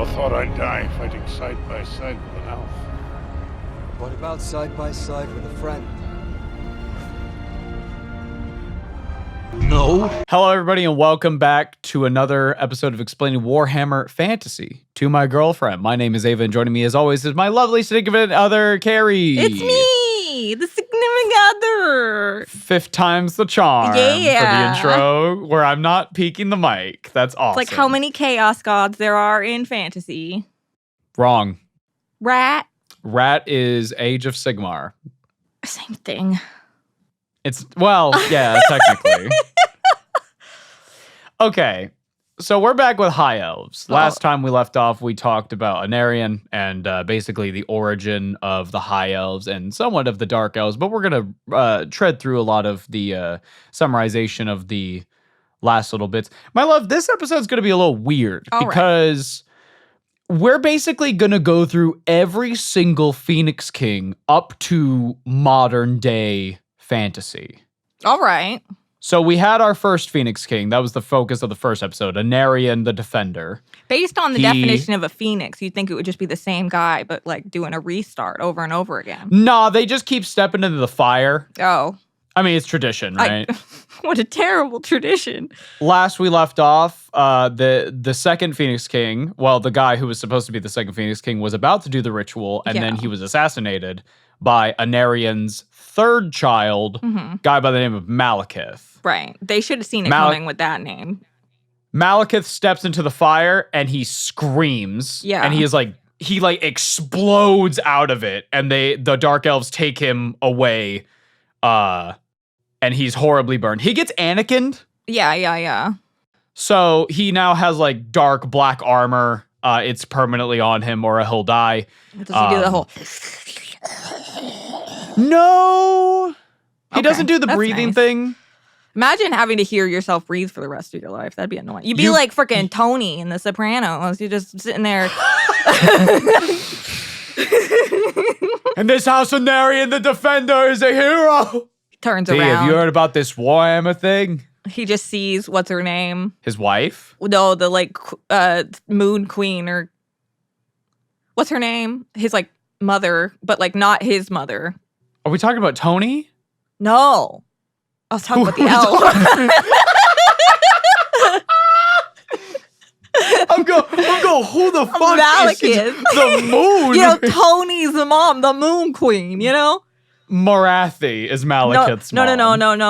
Never thought I'd die fighting side by side with an elf. What about side by side with a friend? No. Hello, everybody, and welcome back to another episode of Explaining Warhammer Fantasy to my girlfriend. My name is Ava, and joining me, as always, is my lovely significant other, Kari. It's me, the significant other. Fifth time's the charm for the intro, where I'm not peeking the mic. That's awesome. It's like how many chaos gods there are in fantasy. Wrong. Rat. Rat is Age of Sigmar. Same thing. It's, well, yeah, technically. Okay, so we're back with High Elves. Last time we left off, we talked about Aenarion and basically the origin of the High Elves and somewhat of the Dark Elves, but we're going to tread through a lot of the summarization of the last little bits. My love, this episode's going to be a little weird because we're basically going to go through every single Phoenix King up to modern day fantasy. All right. So we had our first Phoenix King. That was the focus of the first episode, Aenarion the Defender. Based on the definition of a phoenix, you'd think it would just be the same guy, but like doing a restart over and over again. Nah, they just keep stepping into the fire. Oh. I mean, it's tradition, right? What a terrible tradition. Last we left off, the second Phoenix King, well, the guy who was supposed to be the second Phoenix King was about to do the ritual, and then he was assassinated by Aenarion's third child, guy by the name of Malekith. Right. They should have seen it coming with that name. Malekith steps into the fire and he screams. Yeah. And he explodes out of it. And the Dark Elves take him away. And he's horribly burned. He gets Anakin'd. Yeah. So he now has like dark black armor. It's permanently on him or he'll die. Does he do the whole... No. He doesn't do the breathing thing. Imagine having to hear yourself breathe for the rest of your life. That'd be annoying. You'd be like freaking Tony in The Sopranos. You're just sitting there. In this house, Aenarion the Defender is a hero. Turns around. around. Have you heard about this Warhammer thing? He just sees, what's her name? His wife? No, the Moon Queen or... What's her name? His mother, but not his mother. Are we talking about Tony? No. I was talking about the elf. I'm going, who the fuck Malekith. is the moon? Tony's the mom, the Moon Queen, Morathi is Malekith's mom.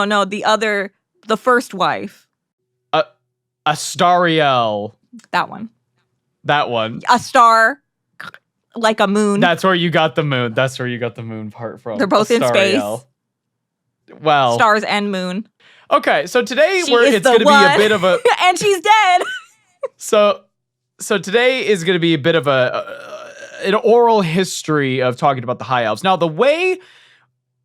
No. The first wife. Astariel. That one. A star, like a moon. That's where you got the moon. That's where you got the moon part from. They're both in space. Well, stars and moon. Okay, so today it's going to be a bit of a... and she's dead! So today is going to be a bit of an oral history of talking about the High Elves. Now, the way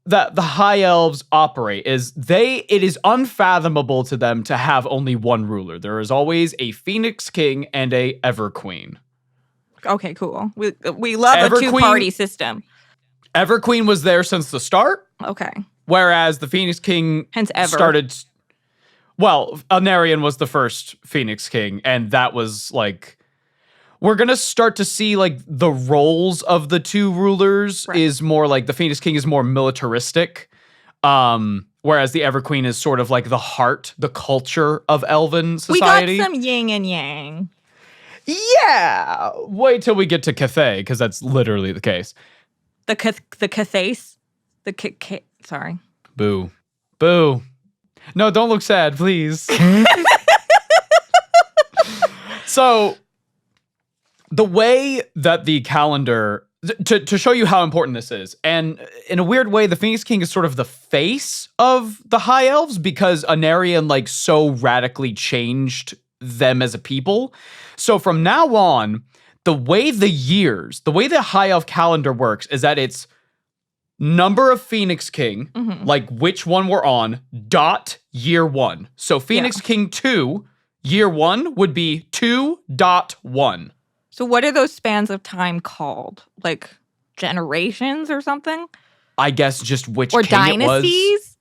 that the High Elves operate is it is unfathomable to them to have only one ruler. There is always a Phoenix King and a Ever Queen. Okay, cool. We love a two-party system. Ever Queen was there since the start. Okay. Whereas the Phoenix King started... Well, Aenarion was the first Phoenix King, and that was we're going to start to see the roles of the two rulers is more the Phoenix King is more militaristic, whereas the Ever Queen is sort of the heart, the culture of Elven society. We got some yin and yang. Yeah! Wait till we get to Cathay, because that's literally the case. The Cathays? Sorry. Boo. No, don't look sad, please. So, the way that the calendar, to show you how important this is, and in a weird way, the Phoenix King is sort of the face of the High Elves because Aenarion so radically changed them as a people. So from now on, the way the High Elf calendar works is that it's number of Phoenix King, which one we're on, year 1. So Phoenix King 2, year 1 would be 2.1. So what are those spans of time called? Generations or something? I guess just which or king dynasties?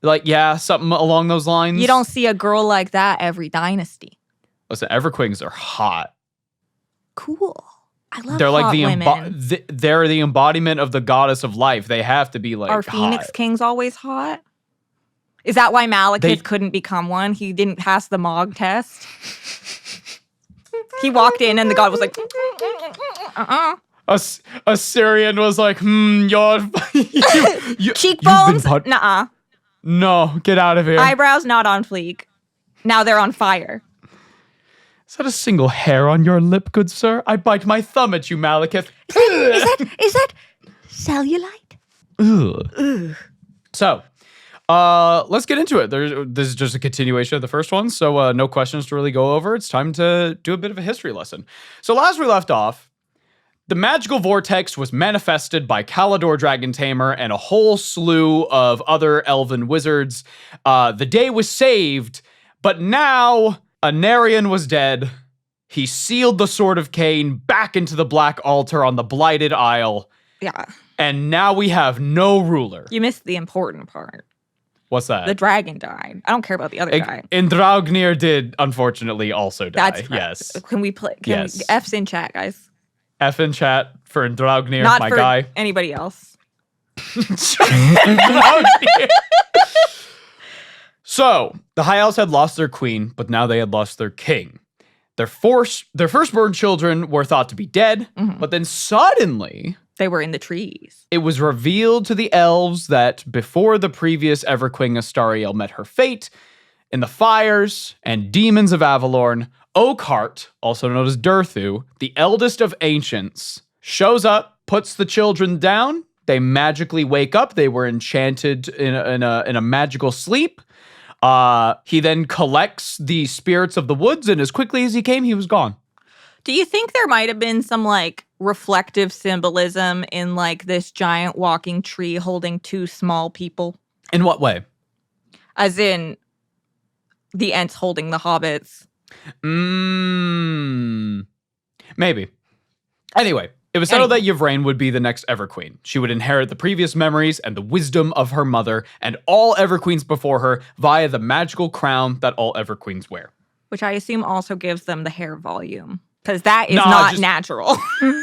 It was. Something along those lines. You don't see a girl like that every dynasty. Listen, Everqueens are hot. Cool. I love They're like hot the women. they're the embodiment of the goddess of life. They have to be like Are Phoenix hot. Kings always hot? Is that why Malekith They- couldn't become one? He didn't pass the Mog test. He walked in and the god was like, Assyrian was like, you're cheekbones? Nuh-uh. No, get out of here. Eyebrows not on fleek. Now they're on fire. Is that a single hair on your lip, good sir? I bite my thumb at you, Malekith. Is that cellulite? Ugh. So, let's get into it. This is just a continuation of the first one, so no questions to really go over. It's time to do a bit of a history lesson. So last we left off, the magical vortex was manifested by Caledor Dragon Tamer and a whole slew of other elven wizards. The day was saved, but now Aenarion was dead. He sealed the Sword of Cain back into the Black Altar on the Blighted Isle. Yeah. And now we have no ruler. You missed the important part. What's that? The dragon died. I don't care about the other guy. And Draupnir did, unfortunately, also die. That's yes. Can we play? Yes. F's in chat, guys. F in chat for Draupnir, Not my for guy. anybody else. So, the High Elves had lost their queen, but now they had lost their king. Their firstborn children were thought to be dead, but then suddenly They were in the trees. it was revealed to the elves that before the previous Everqueen Astariel met her fate, in the fires and demons of Avalorn, Oakhart, also known as Durthu, the eldest of ancients, shows up, puts the children down. They magically wake up. They were enchanted in a magical sleep. He then collects the spirits of the woods, and as quickly as he came, he was gone. Do you think there might have been some like reflective symbolism in like this giant walking tree holding two small people? In what way? As in the Ents holding the hobbits. Maybe. Anyway, it was settled that Yvraine would be the next Everqueen. She would inherit the previous memories and the wisdom of her mother and all Everqueens before her via the magical crown that all Everqueens wear. Which I assume also gives them the hair volume. Because that is not natural.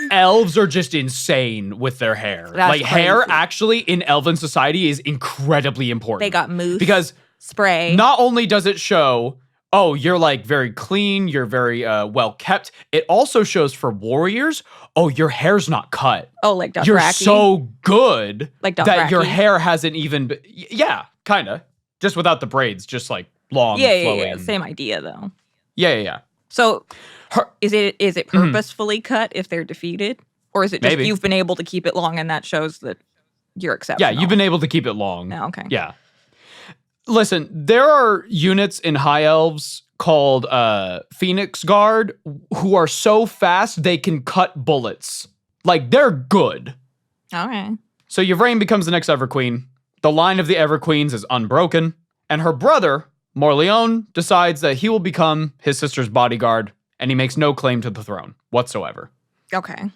Elves are just insane with their hair. That's hair crazy. actually in elven society is incredibly important. They got mousse. Because spray. not only does it show, oh, you're like very clean, you're very well kept, it also shows for warriors, oh, your hair's not cut. Oh, like Dothraki. You're so good like that your Dothraki. hair hasn't even been, yeah, kind of. Just without the braids, just like long, flowing. Yeah. Same idea though. Yeah. So is it purposefully cut if they're defeated? Or is it just Maybe. you've been able to keep it long and that shows that you're exceptional? Yeah, you've been able to keep it long. Oh, okay. Yeah. Listen, there are units in High Elves called Phoenix Guard who are so fast they can cut bullets. Like, they're good. All right. So Yvraine becomes the next Everqueen. The line of the Everqueens is unbroken. And her brother, Morleone, decides that he will become his sister's bodyguard, and he makes no claim to the throne whatsoever. Okay.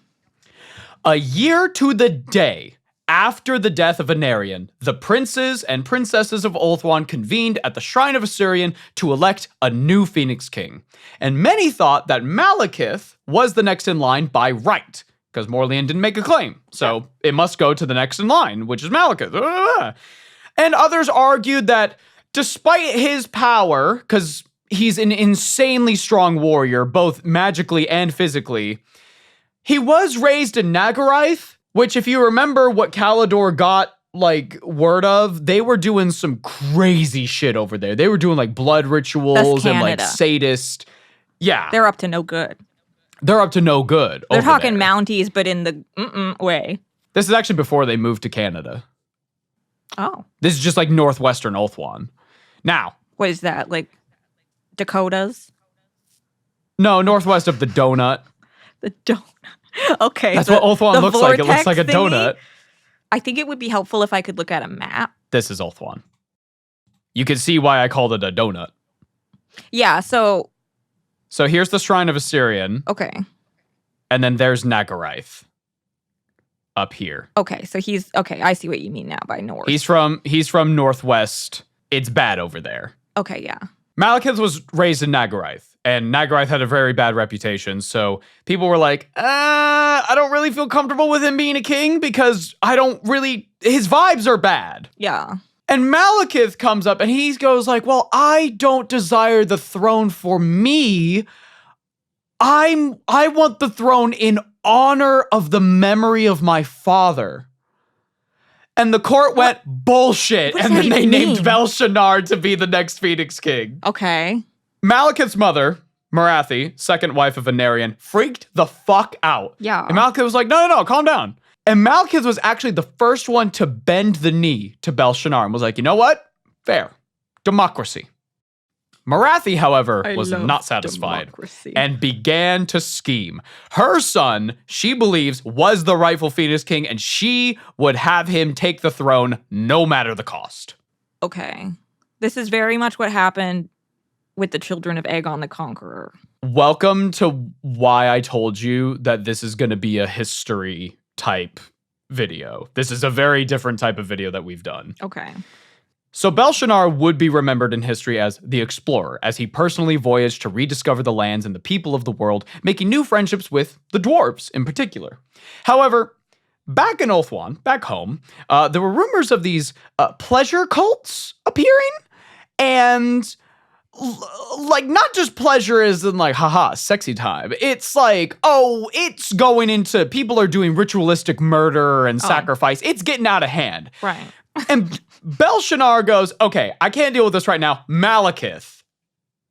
A year to the day after the death of Aenarion, the princes and princesses of Ulthuan convened at the Shrine of Assyrian to elect a new Phoenix King. And many thought that Malekith was the next in line by right, because Morleone didn't make a claim. So it must go to the next in line, which is Malekith. And others argued that despite his power, because he's an insanely strong warrior, both magically and physically, he was raised in Nagaraith, which, if you remember what Caledor got, like, word of, they were doing some crazy shit over there. They were doing, like, blood rituals and, like, sadist. Yeah. They're up to no good. They're up to no good. They're talking Mounties, but in the way. This is actually before they moved to Canada. Oh. This is just, like, northwestern Ulthuan. Now. What is that? Like, Dakotas? No, northwest of the donut. The donut. Okay. That's what Ulthuan looks like. It looks like a donut. I think it would be helpful if I could look at a map. This is Ulthuan. You can see why I called it a donut. Yeah, so here's the Shrine of Assyrian. Okay. And then there's Nagaraith. Up here. Okay, so I see what you mean now by north. He's from northwest. It's bad over there. Okay, yeah. Malekith was raised in Nagaraith. And Nagarath had a very bad reputation. So people were like, I don't really feel comfortable with him being a king because his vibes are bad. Yeah. And Malekith comes up and he goes like, well, I don't desire the throne for me. I want the throne in honor of the memory of my father. And the court went, bullshit. What does And then that they even named mean? Belshazzar to be the next Phoenix King. Okay. Malekith's mother, Marathi, second wife of Aenarion, freaked the fuck out. Yeah. And Malekith was like, no, calm down. And Malekith was actually the first one to bend the knee to Belshazzar and was like, you know what? Fair. Democracy. Marathi, however, was not satisfied and began to scheme. Her son, she believes, was the rightful Phoenix King, and she would have him take the throne no matter the cost. Okay. This is very much what happened with the children of Aegon the Conqueror. Welcome to why I told you that this is going to be a history type video. This is a very different type of video that we've done. Okay. So Belshazzar would be remembered in history as the explorer, as he personally voyaged to rediscover the lands and the people of the world, making new friendships with the dwarves in particular. However, back in Ulthuan, back home, there were rumors of these pleasure cults appearing, and like not just pleasure as in like, haha, sexy time. It's like, it's going into, people are doing ritualistic murder and sacrifice. It's getting out of hand. Right. And Belshazzar goes, okay, I can't deal with this right now. Malekith,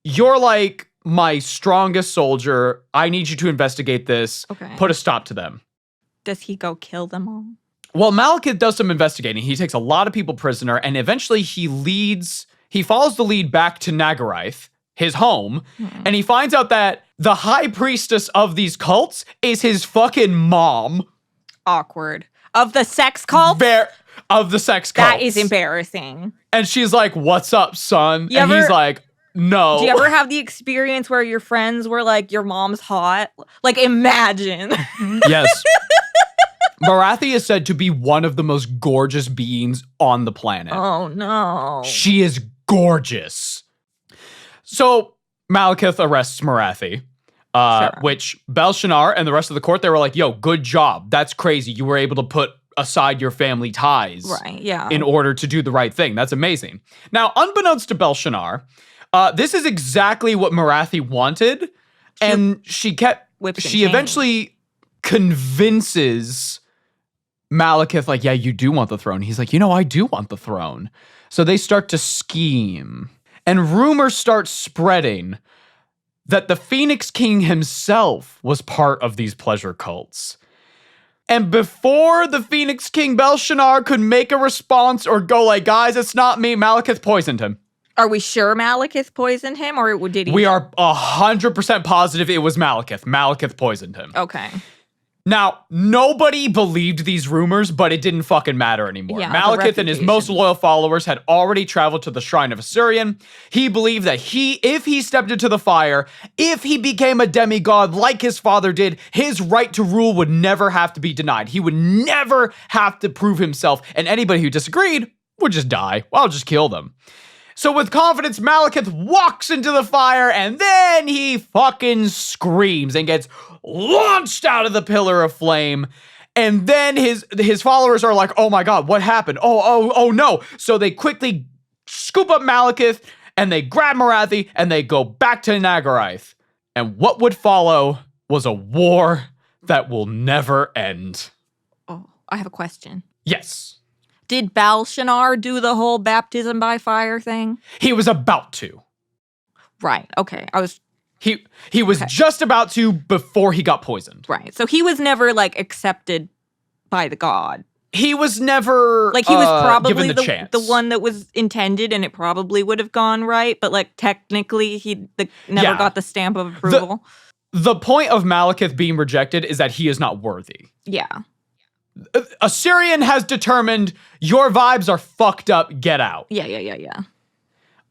you're like my strongest soldier. I need you to investigate this. Okay. Put a stop to them. Does he go kill them all? Well, Malekith does some investigating. He takes a lot of people prisoner, and eventually he follows the lead back to Nagarath, his home, and he finds out that the high priestess of these cults is his fucking mom. Awkward. Of the sex cult? Of the sex cults. That is embarrassing. And she's like, what's up, son? You And ever- he's like, no. Do you ever have the experience where your friends were like, your mom's hot? Like, imagine. Yes. Marathi is said to be one of the most gorgeous beings on the planet. Oh, no. She is gorgeous. So Malekith arrests Marathi, Sure. which Belshazzar and the rest of the court, they were like, yo, good job. That's crazy. You were able to put aside your family ties Right, yeah. in order to do the right thing. That's amazing. Now, unbeknownst to Belshazzar, this is exactly what Marathi wanted, and she Whips and eventually convinces Malekith, like, yeah, you do want the throne. He's like, I do want the throne. So they start to scheme, and rumors start spreading that the Phoenix King himself was part of these pleasure cults. And before the Phoenix King Belshazzar could make a response or go like, guys, it's not me, Malekith poisoned him. Are we sure Malekith poisoned him, or did he? We are 100% positive it was Malekith. Malekith poisoned him. Okay. Now, nobody believed these rumors, but it didn't fucking matter anymore. Yeah, the Malekith and his most reputation. loyal followers had already traveled to the Shrine of Aenarion. He believed that if he stepped into the fire, if he became a demigod like his father did, his right to rule would never have to be denied. He would never have to prove himself, and anybody who disagreed would just die. I'll just kill them. So with confidence, Malekith walks into the fire, and then he fucking screams and gets launched out of the pillar of flame. And then his followers are like, oh my god, what happened? Oh no. So they quickly scoop up Malekith, and they grab Marathi, and they go back to Nagarath. And what would follow was a war that will never end. Oh, I have a question. Yes. Did Belshazzar do the whole baptism by fire thing? He was about to. Right. Okay. He was just about to before he got poisoned. Right. So he was never like accepted by the god. He was never Like he was probably given the chance. the one that was intended, and it probably would have gone right. But like technically, he never got the stamp of approval. The point of Malekith being rejected is that he is not worthy. Yeah. Assyrian has determined your vibes are fucked up. Get out. Yeah. You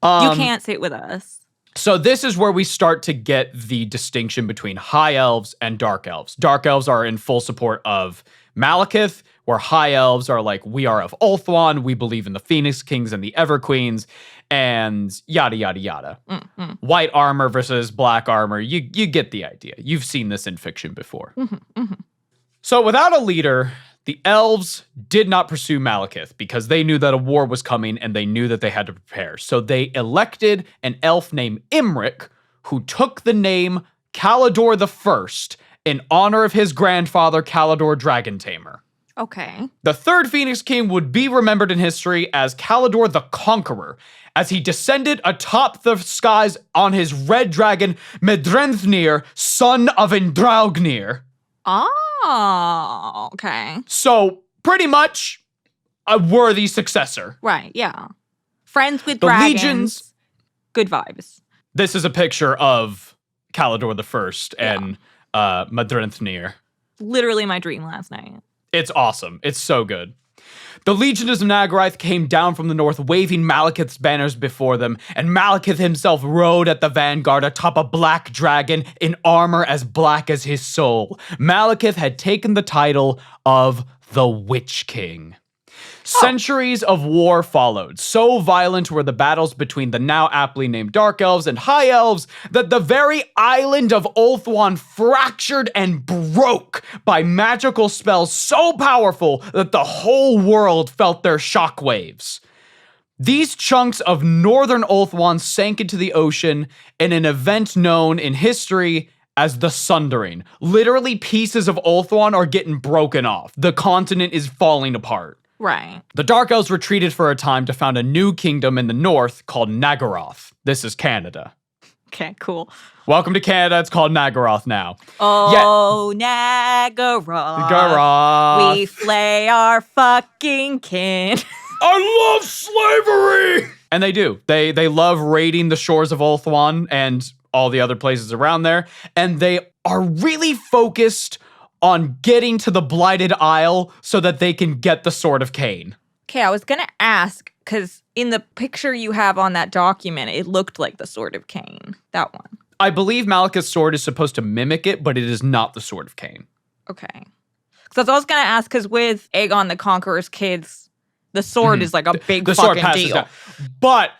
can't sit with us. So this is where we start to get the distinction between High Elves and Dark Elves. Dark Elves are in full support of Malekith, where High Elves are like, we are of Ulthuan, we believe in the Phoenix Kings and the Ever Queens, and yada, yada, yada. Mm-hmm. White armor versus black armor. You get the idea. You've seen this in fiction before. Mm-hmm. So without a leader, the elves did not pursue Malekith because they knew that a war was coming and they knew that they had to prepare. So they elected an elf named Imric, who took the name Caledor I in honor of his grandfather, Caledor Dragon Tamer. Okay. The third Phoenix King would be remembered in history as Caledor the Conqueror, as he descended atop the skies on his red dragon, Medrenthnir, son of Indraugnir. Oh, okay. So, pretty much a worthy successor. Right, yeah. Friends with The dragons. legions. Good vibes. This is a picture of Caledor I and Medrenthnir. Literally my dream last night. It's awesome. It's so good. The legions of Nagarath came down from the north, waving Malekith's banners before them, and Malekith himself rode at the vanguard atop a black dragon in armor as black as his soul. Malekith had taken the title of the Witch King. Centuries of war followed. So violent were the battles between the now aptly named Dark Elves and High Elves that the very island of Ulthuan fractured and broke by magical spells so powerful that the whole world felt their shockwaves. These chunks of northern Ulthuan sank into the ocean in an event known in history as the Sundering. Literally, pieces of Ulthuan are getting broken off. The continent is falling apart. Right. The Dark Elves retreated for a time to found a new kingdom in the north called Nagaroth. This is Canada. Okay, cool. Welcome to Canada. It's called Nagaroth now. Oh, Nagaroth. Nagaroth. We flay our fucking kin. I love slavery! And they do. They love raiding the shores of Ulthuan and all the other places around there. And they are really focused on getting to the Blighted Isle so that they can get the Sword of Cain. Okay, I was going to ask, because in the picture you have on that document, it looked like the Sword of Cain. That one. I believe Malekith's sword is supposed to mimic it, but it is not the Sword of Cain. Okay. Because I was going to ask, because with Aegon the Conqueror's kids, the sword is like a big The sword fucking passes deal. down. But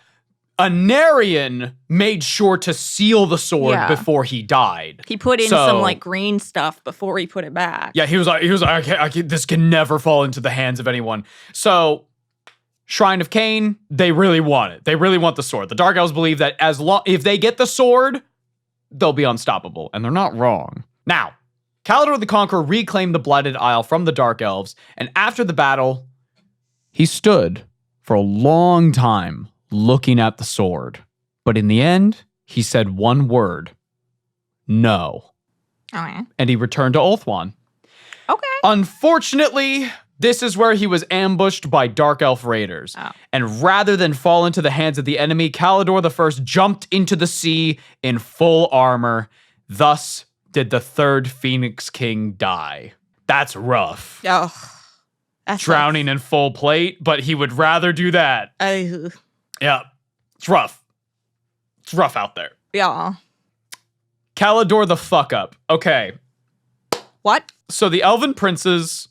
Aenarion made sure to seal the sword Yeah. before he died. He put in So- some like green stuff before he put it back. Yeah, he was like, I can't, this can never fall into the hands of anyone. So, Shrine of Cain, they really want it. They really want the sword. The Dark Elves believe that if they get the sword, they'll be unstoppable, and they're not wrong. Now, Caledor the Conqueror reclaimed the Blighted Isle from the Dark Elves, and after the battle, he stood for a long time looking at the sword. But in the end, he said one word: no. Okay. And he returned to Ulthuan. Okay. Unfortunately, this is where he was ambushed by Dark Elf raiders. Oh. And rather than fall into the hands of the enemy, Caledor I jumped into the sea in full armor. Thus did the third Phoenix King die. That's rough. Oh. That's Drowning in full plate, but he would rather do that. Yeah, it's rough. It's rough out there. Yeah. Caledor the fuck up. Okay, What? so the Elven princes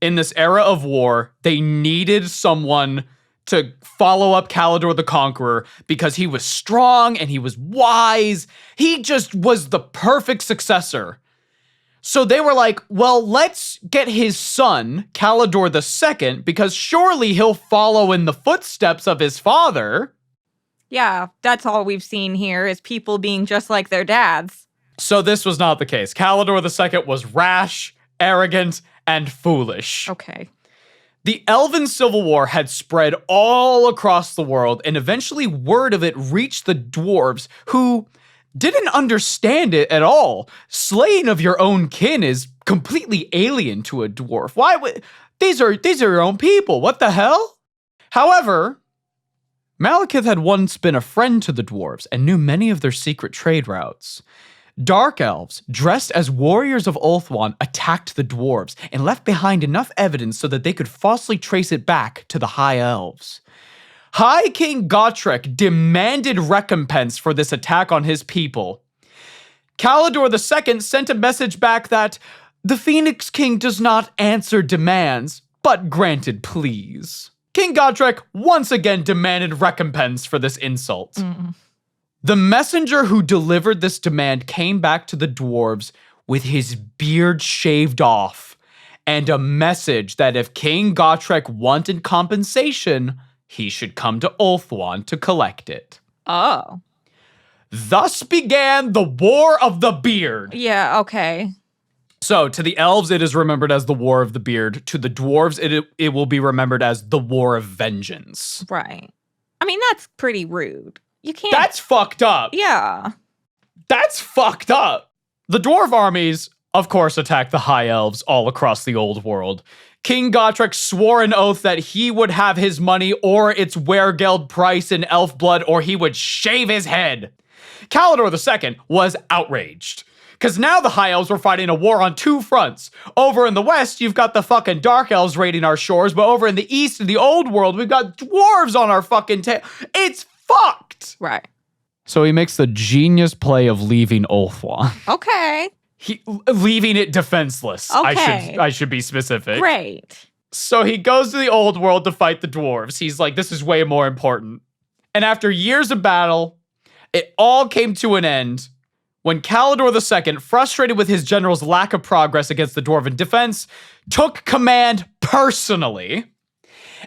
in this era of war, they needed someone to follow up Caledor the Conqueror because he was strong and he was wise. He just was the perfect successor. So they were like, well, let's get his son, Caledor II, because surely he'll follow in the footsteps of his father. Yeah, that's all we've seen here is people being just like their dads. So this was not the case. Caledor II was rash, arrogant, and foolish. Okay. The Elven Civil War had spread all across the world, and eventually word of it reached the dwarves, who didn't understand it at all. Slaying of your own kin is completely alien to a dwarf. Why would these are your own people? What the hell? However, Malekith had once been a friend to the dwarves and knew many of their secret trade routes. Dark Elves, dressed as warriors of Ulthuan, attacked the dwarves and left behind enough evidence so that they could falsely trace it back to the High Elves. High King Gotrek demanded recompense for this attack on his people. Caledor II sent a message back that the Phoenix King does not answer demands, but granted pleas. King Gotrek once again demanded recompense for this insult. The messenger who delivered this demand came back to the dwarves with his beard shaved off and a message that if King Gotrek wanted compensation, he should come to Ulthuan to collect it. Oh. Thus began the War of the Beard. Yeah, okay. So, to the elves, it is remembered as the War of the Beard. To the dwarves, it will be remembered as the War of Vengeance. Right. I mean, that's pretty rude. You can't. That's fucked up. Yeah. That's fucked up. The dwarf armies, of course, attacked the High Elves all across the old world. King Gotrek swore an oath that he would have his money or its weregeld price in elf blood, or he would shave his head. Caledor II was outraged. Because now the High Elves were fighting a war on two fronts. Over in the west, you've got the fucking Dark Elves raiding our shores, but over in the east, in the old world, we've got dwarves on our fucking tail. It's fucked! Right. So he makes the genius play of leaving Ulthuan. Okay. Leaving it defenseless. Okay. I should be specific. Great. So he goes to the old world to fight the dwarves. He's like, this is way more important. And after years of battle, it all came to an end when Caledor II, frustrated with his general's lack of progress against the dwarven defense, took command personally.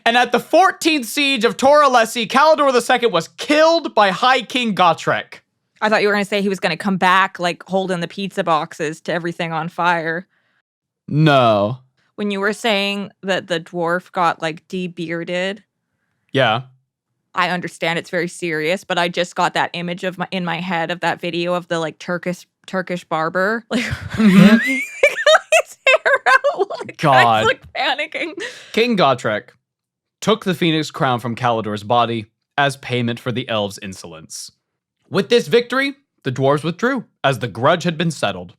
And at the 14th siege of Toralessi, Caledor II was killed by High King Gotrek. I thought you were going to say he was going to come back, like, holding the pizza boxes to everything on fire. No. When you were saying that the dwarf got, like, de-bearded. Yeah. I understand it's very serious, but I just got that image of in my head of that video of the, like, Turkish barber. Like, his hair out. The guy's, like, panicking. King Gotrek took the phoenix crown from Caledor's body as payment for the elves' insolence. With this victory, the dwarves withdrew, as the grudge had been settled.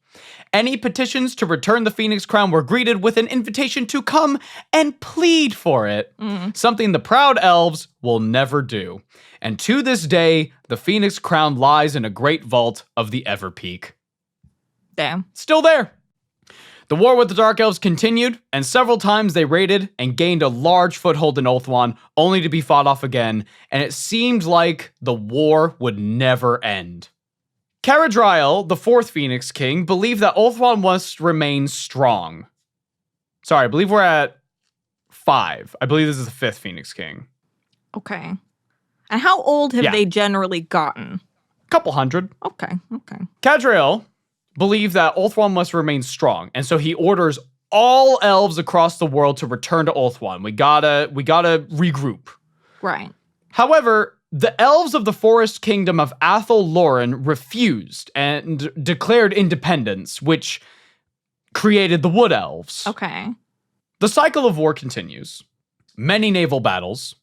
Any petitions to return the phoenix crown were greeted with an invitation to come and plead for it, something the proud elves will never do. And to this day, the phoenix crown lies in a great vault of the Everpeak. Damn. Still there. The war with the Dark Elves continued, and several times they raided and gained a large foothold in Ulthuan, only to be fought off again, and it seemed like the war would never end. Caradriel, the fourth Phoenix King, believed that Ulthuan must remain strong. Sorry, I believe we're at 5. I believe this is the fifth Phoenix King. Okay. And how old have they generally gotten? Couple hundred. Okay. Caradriel believed that Ulthuan must remain strong, and so he orders all elves across the world to return to Ulthuan. We gotta regroup. Right. However, the elves of the forest kingdom of Athel Loren refused and declared independence, which created the wood elves. Okay. The cycle of war continues. Many naval battles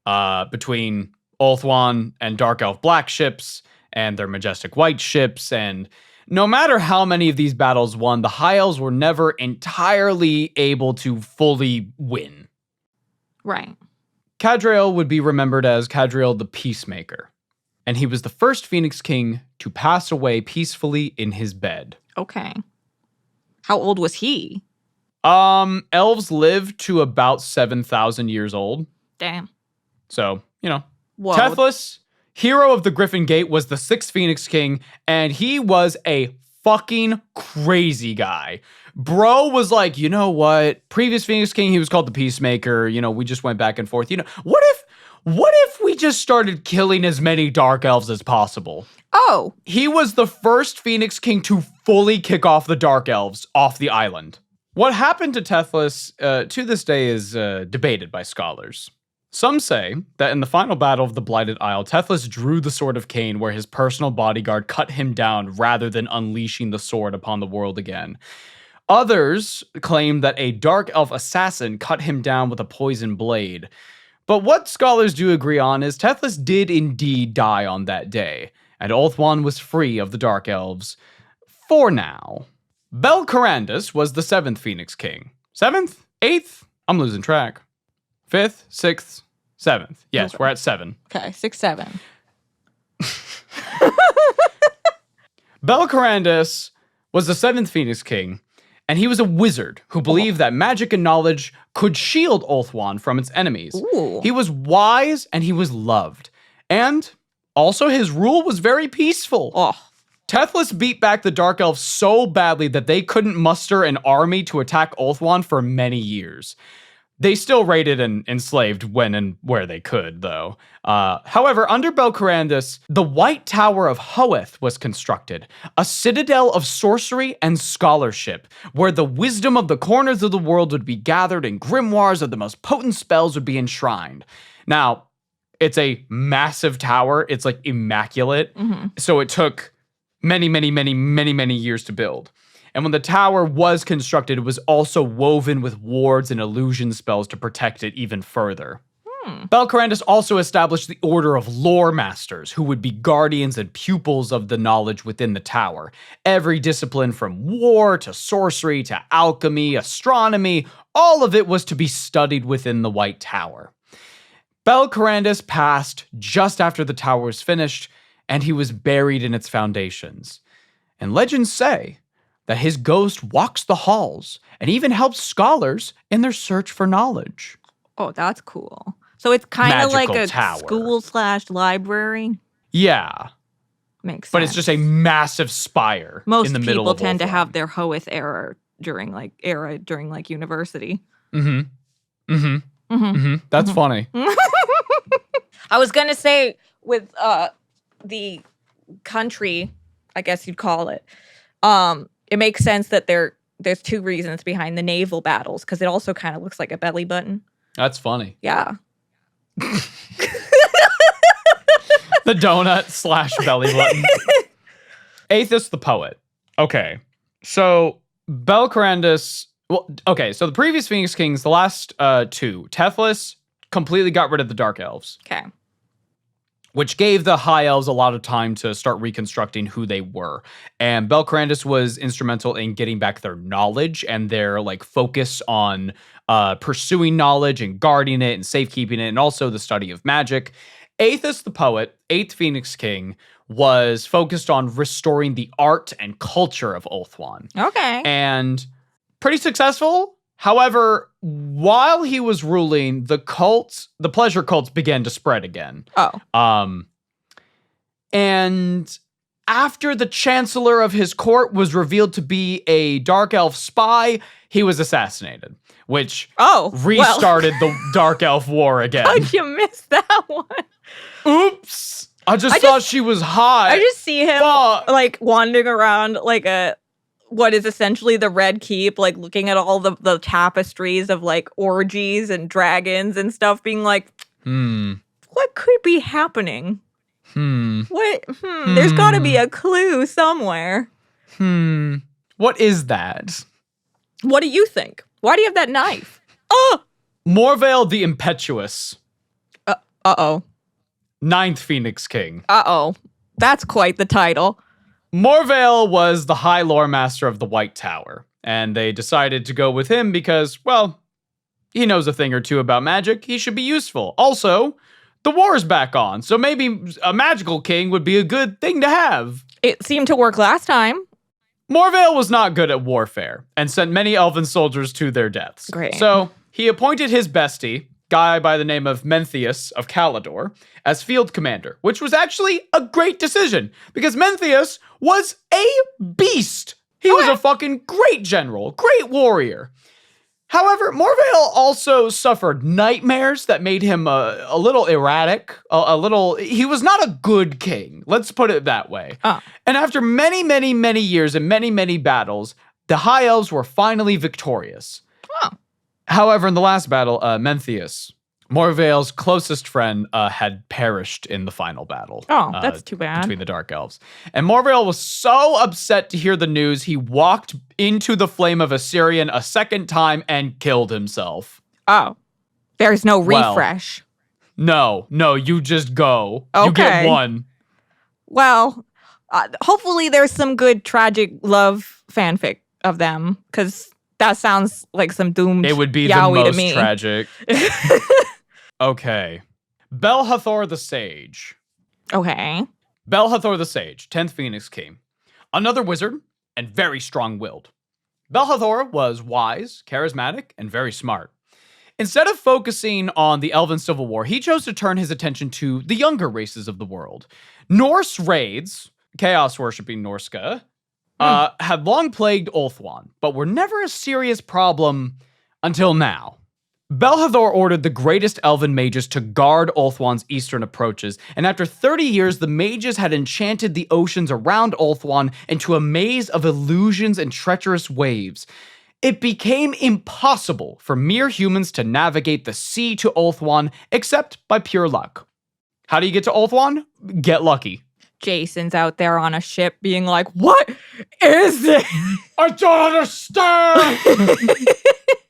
between Ulthuan and Dark Elf black ships and their majestic white ships, and no matter how many of these battles won, the High Elves were never entirely able to fully win. Right. Cadrael would be remembered as Cadrael the Peacemaker, and he was the first Phoenix King to pass away peacefully in his bed. Okay. How old was he? Elves lived to about 7,000 years old. Damn. So, Whoa. Tethys, hero of the Griffin Gate, was the sixth Phoenix King, and he was a fucking crazy guy. Bro was like, you know what? Previous Phoenix King, he was called the Peacemaker. We just went back and forth. What if we just started killing as many Dark Elves as possible? Oh. He was the first Phoenix King to fully kick off the Dark Elves off the island. What happened to Tethys to this day is debated by scholars. Some say that in the final battle of the Blighted Isle, Tethys drew the Sword of Cain, where his personal bodyguard cut him down rather than unleashing the sword upon the world again. Others claim that a Dark Elf assassin cut him down with a poison blade. But what scholars do agree on is Tethys did indeed die on that day, and Ulthuan was free of the Dark Elves. For now. Belcorandus was the seventh Phoenix King. 7th? 8th? I'm losing track. 5th? 6th? 7th. Yes, Okay. we're at 7. Okay, 6, 7. Belcarandus was the 7th Phoenix King, and he was a wizard who believed that magic and knowledge could shield Ulthuan from its enemies. Ooh. He was wise and he was loved. And also his rule was very peaceful. Oh. Tethys beat back the Dark Elves so badly that they couldn't muster an army to attack Ulthuan for many years. They still raided and enslaved when and where they could, though. However, under Belcarandus, the White Tower of Hoeth was constructed, a citadel of sorcery and scholarship, where the wisdom of the corners of the world would be gathered and grimoires of the most potent spells would be enshrined. Now, it's a massive tower. It's like immaculate. Mm-hmm. So it took many years to build. And when the tower was constructed, it was also woven with wards and illusion spells to protect it even further. Belcarandus also established the Order of Lore Masters, who would be guardians and pupils of the knowledge within the tower. Every discipline from war to sorcery to alchemy, astronomy, all of it was to be studied within the White Tower. Belcarandus passed just after the tower was finished, and he was buried in its foundations. And legends say that his ghost walks the halls and even helps scholars in their search for knowledge. Oh, that's cool. So it's kind of like Magical a tower. school/library. Yeah, Makes sense. but it's just a massive spire Most in the middle people of tend to Ulthuan. have their Hoeth era during university. That's funny. I was gonna say with the country, I guess you'd call it. It makes sense that there's 2 reasons behind the naval battles, because it also kind of looks like a belly button. That's funny. Yeah. The donut / belly button. Aethys the poet. Okay, so Belcarandus. Well, okay, so the previous Phoenix Kings, the last 2, Tethys completely got rid of the Dark Elves, Okay. which gave the High Elves a lot of time to start reconstructing who they were. And Belcarandus was instrumental in getting back their knowledge and their focus on pursuing knowledge and guarding it and safekeeping it, and also the study of magic. Aethys the poet, 8th Phoenix King, was focused on restoring the art and culture of Ulthuan. Okay. And pretty successful. However, while he was ruling, the pleasure cults began to spread again. Oh. And after the chancellor of his court was revealed to be a Dark Elf spy, he was assassinated, which restarted the Dark Elf War again. How'd you miss that one? Oops. I just thought she was hot. I just see him wandering around what is essentially the Red Keep, looking at all the tapestries of orgies and dragons and stuff, being like, what could be happening? There's got to be a clue somewhere. What is that? What do you think? Why do you have that knife? Oh! Morvale the Impetuous. Uh-oh. 9th Phoenix King. Uh-oh. That's quite the title. Morvale was the High Lore Master of the White Tower, and they decided to go with him because, well, he knows a thing or two about magic. He should be useful. Also, the war's back on, so maybe a magical king would be a good thing to have. It seemed to work last time. Morvale was not good at warfare and sent many elven soldiers to their deaths. Great. So he appointed his bestie, guy by the name of Menthius of Caledor, as field commander, which was actually a great decision because Menthius was a beast. He was a fucking great general, great warrior. However, Morvale also suffered nightmares that made him a little erratic, he was not a good king. Let's put it that way. And after many years and many battles, the High Elves were finally victorious. However, in the last battle, Menthius, Morvale's closest friend, had perished in the final battle. Oh, that's too bad. Between the Dark Elves. And Morvale was so upset to hear the news, he walked into the flame of Assyrian a second time and killed himself. Oh. There's no refresh. No, you just go. Okay. You get one. Well, hopefully there's some good tragic love fanfic of them, because that sounds like some doomed It would be the yaoi to most me. tragic. Okay. Bel-Hathor the Sage. Okay. Bel-Hathor the Sage, 10th Phoenix King. Another wizard and very strong-willed. Bel-Hathor was wise, charismatic, and very smart. Instead of focusing on the Elven Civil War, he chose to turn his attention to the younger races of the world. Norse raids, chaos-worshipping Norska, had long plagued Ulthuan, but were never a serious problem until now. Bel-Hathor ordered the greatest elven mages to guard Ulthuan's eastern approaches, and after 30 years, the mages had enchanted the oceans around Ulthuan into a maze of illusions and treacherous waves. It became impossible for mere humans to navigate the sea to Ulthuan except by pure luck. How do you get to Ulthuan? Get lucky. Jason's out there on a ship being like, what is this? I don't understand!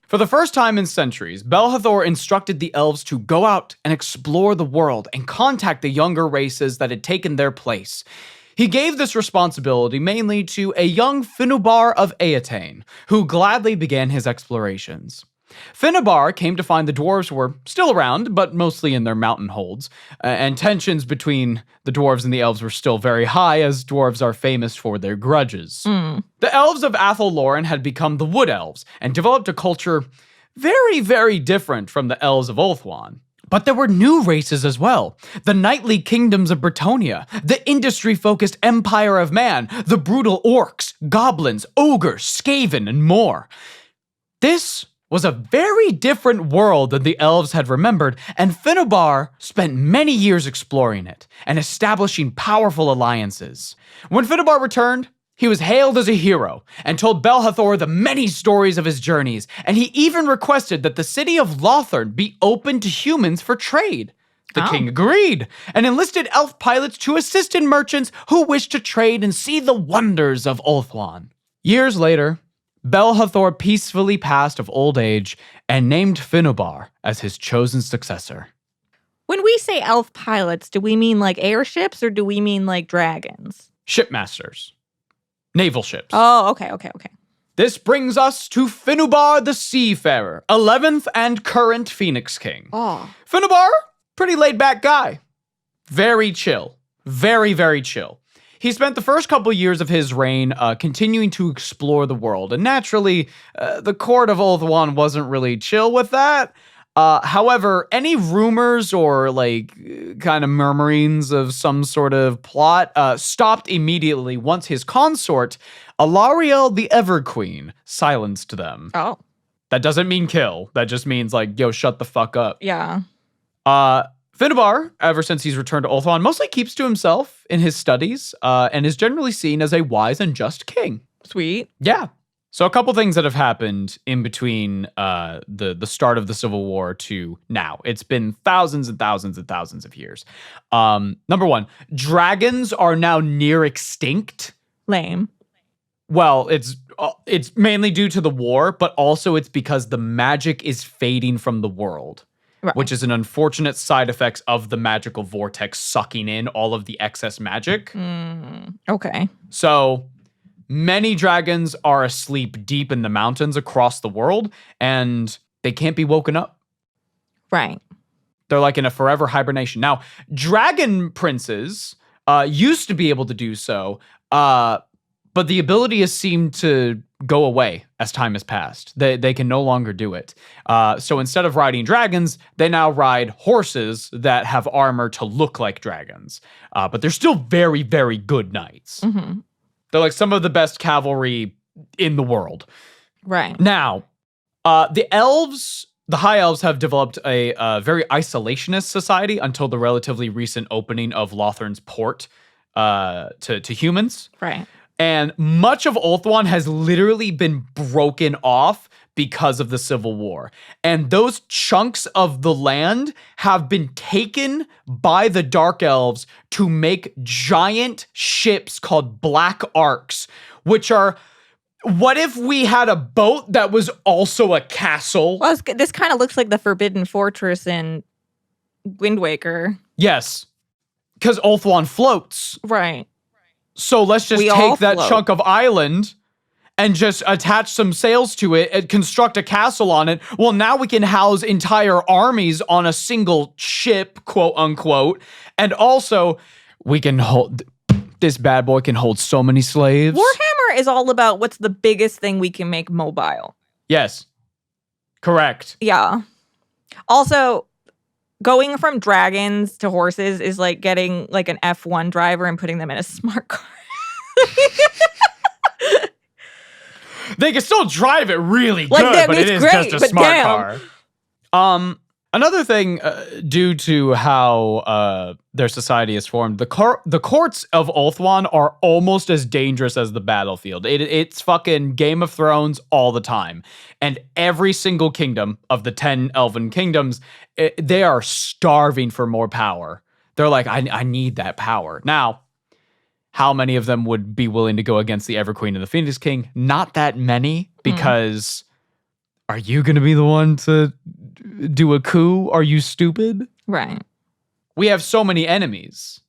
For the first time in centuries, Bel-Hathor instructed the elves to go out and explore the world and contact the younger races that had taken their place. He gave this responsibility mainly to a young Finubar of Eataine, who gladly began his explorations. Finubar came to find the dwarves were still around, but mostly in their mountain holds, and tensions between the dwarves and the elves were still very high, as dwarves are famous for their grudges. The elves of Athel Loren had become the Wood Elves, and developed a culture very, very different from the elves of Ulthuan. But there were new races as well. The knightly kingdoms of Bretonnia, the industry-focused Empire of Man, the brutal orcs, goblins, ogres, Skaven, and more. This was a very different world than the elves had remembered, and Finubar spent many years exploring it and establishing powerful alliances. When Finubar returned, he was hailed as a hero and told Bel-Hathor the many stories of his journeys, and he even requested that the city of Lothern be open to humans for trade. The king agreed and enlisted elf pilots to assist in merchants who wished to trade and see the wonders of Ulthuan. Years later, Bel-Hathor peacefully passed of old age and named Finubar as his chosen successor. When we say elf pilots, do we mean like airships or do we mean like dragons? Shipmasters. Naval ships. Oh, okay. This brings us to Finubar the Seafarer, 11th and current Phoenix King. Oh. Finubar, pretty laid-back guy. Very chill. Very, very chill. He spent the first couple years of his reign continuing to explore the world, and naturally, the court of Ulthuan wasn't really chill with that. However, any rumors or kind of murmurings of some sort of plot stopped immediately once his consort, Alariel the Everqueen, silenced them. Oh. That doesn't mean kill. That just means yo, shut the fuck up. Yeah. Finubar, ever since he's returned to Ulthuan, mostly keeps to himself in his studies and is generally seen as a wise and just king. Sweet. Yeah. So a couple things that have happened in between the start of the Civil War to now. It's been thousands and thousands and thousands of years. Number one, dragons are now near extinct. Lame. Well, it's mainly due to the war, but also it's because the magic is fading from the world. Right. Which is an unfortunate side effect of the magical vortex sucking in all of the excess magic. Okay. So many dragons are asleep deep in the mountains across the world, and they can't be woken up. Right. They're like in a forever hibernation. Now, dragon princes used to be able to do so, but the ability has seemed to go away as time has passed. They can no longer do it. So instead of riding dragons, they now ride horses that have armor to look like dragons. But they're still very, very good knights. Mm-hmm. They're like some of the best cavalry in the world. Right. Now, the elves, the High Elves have developed a very isolationist society until the relatively recent opening of Lothern's port to humans. Right. And much of Ulthuan has literally been broken off because of the Civil War. And those chunks of the land have been taken by the Dark Elves to make giant ships called Black Arks, which are, what if we had a boat that was also a castle? Well, this kind of looks like the Forbidden Fortress in Wind Waker. Yes, because Ulthuan floats. Right. So let's just take that chunk of island and just attach some sails to it and construct a castle on it. Well, now we can house entire armies on a single ship, quote unquote. And also, we can hold, this bad boy can hold so many slaves. Warhammer is all about what's the biggest thing we can make mobile. Yes. Correct. Yeah. Also, going from dragons to horses is like getting like an F1 driver and putting them in a smart car. They can still drive it really good, but it is great, just a smart car. Another thing, due to how their society is formed, the courts of Ulthuan are almost as dangerous as the battlefield. It's fucking Game of Thrones all the time. And every single kingdom of the 10 elven kingdoms, they are starving for more power. They're like, I need that power. Now, how many of them would be willing to go against the Everqueen and the Phoenix King? Not that many, because are you going to be the one to do a coup? Are you stupid? Right. We have so many enemies.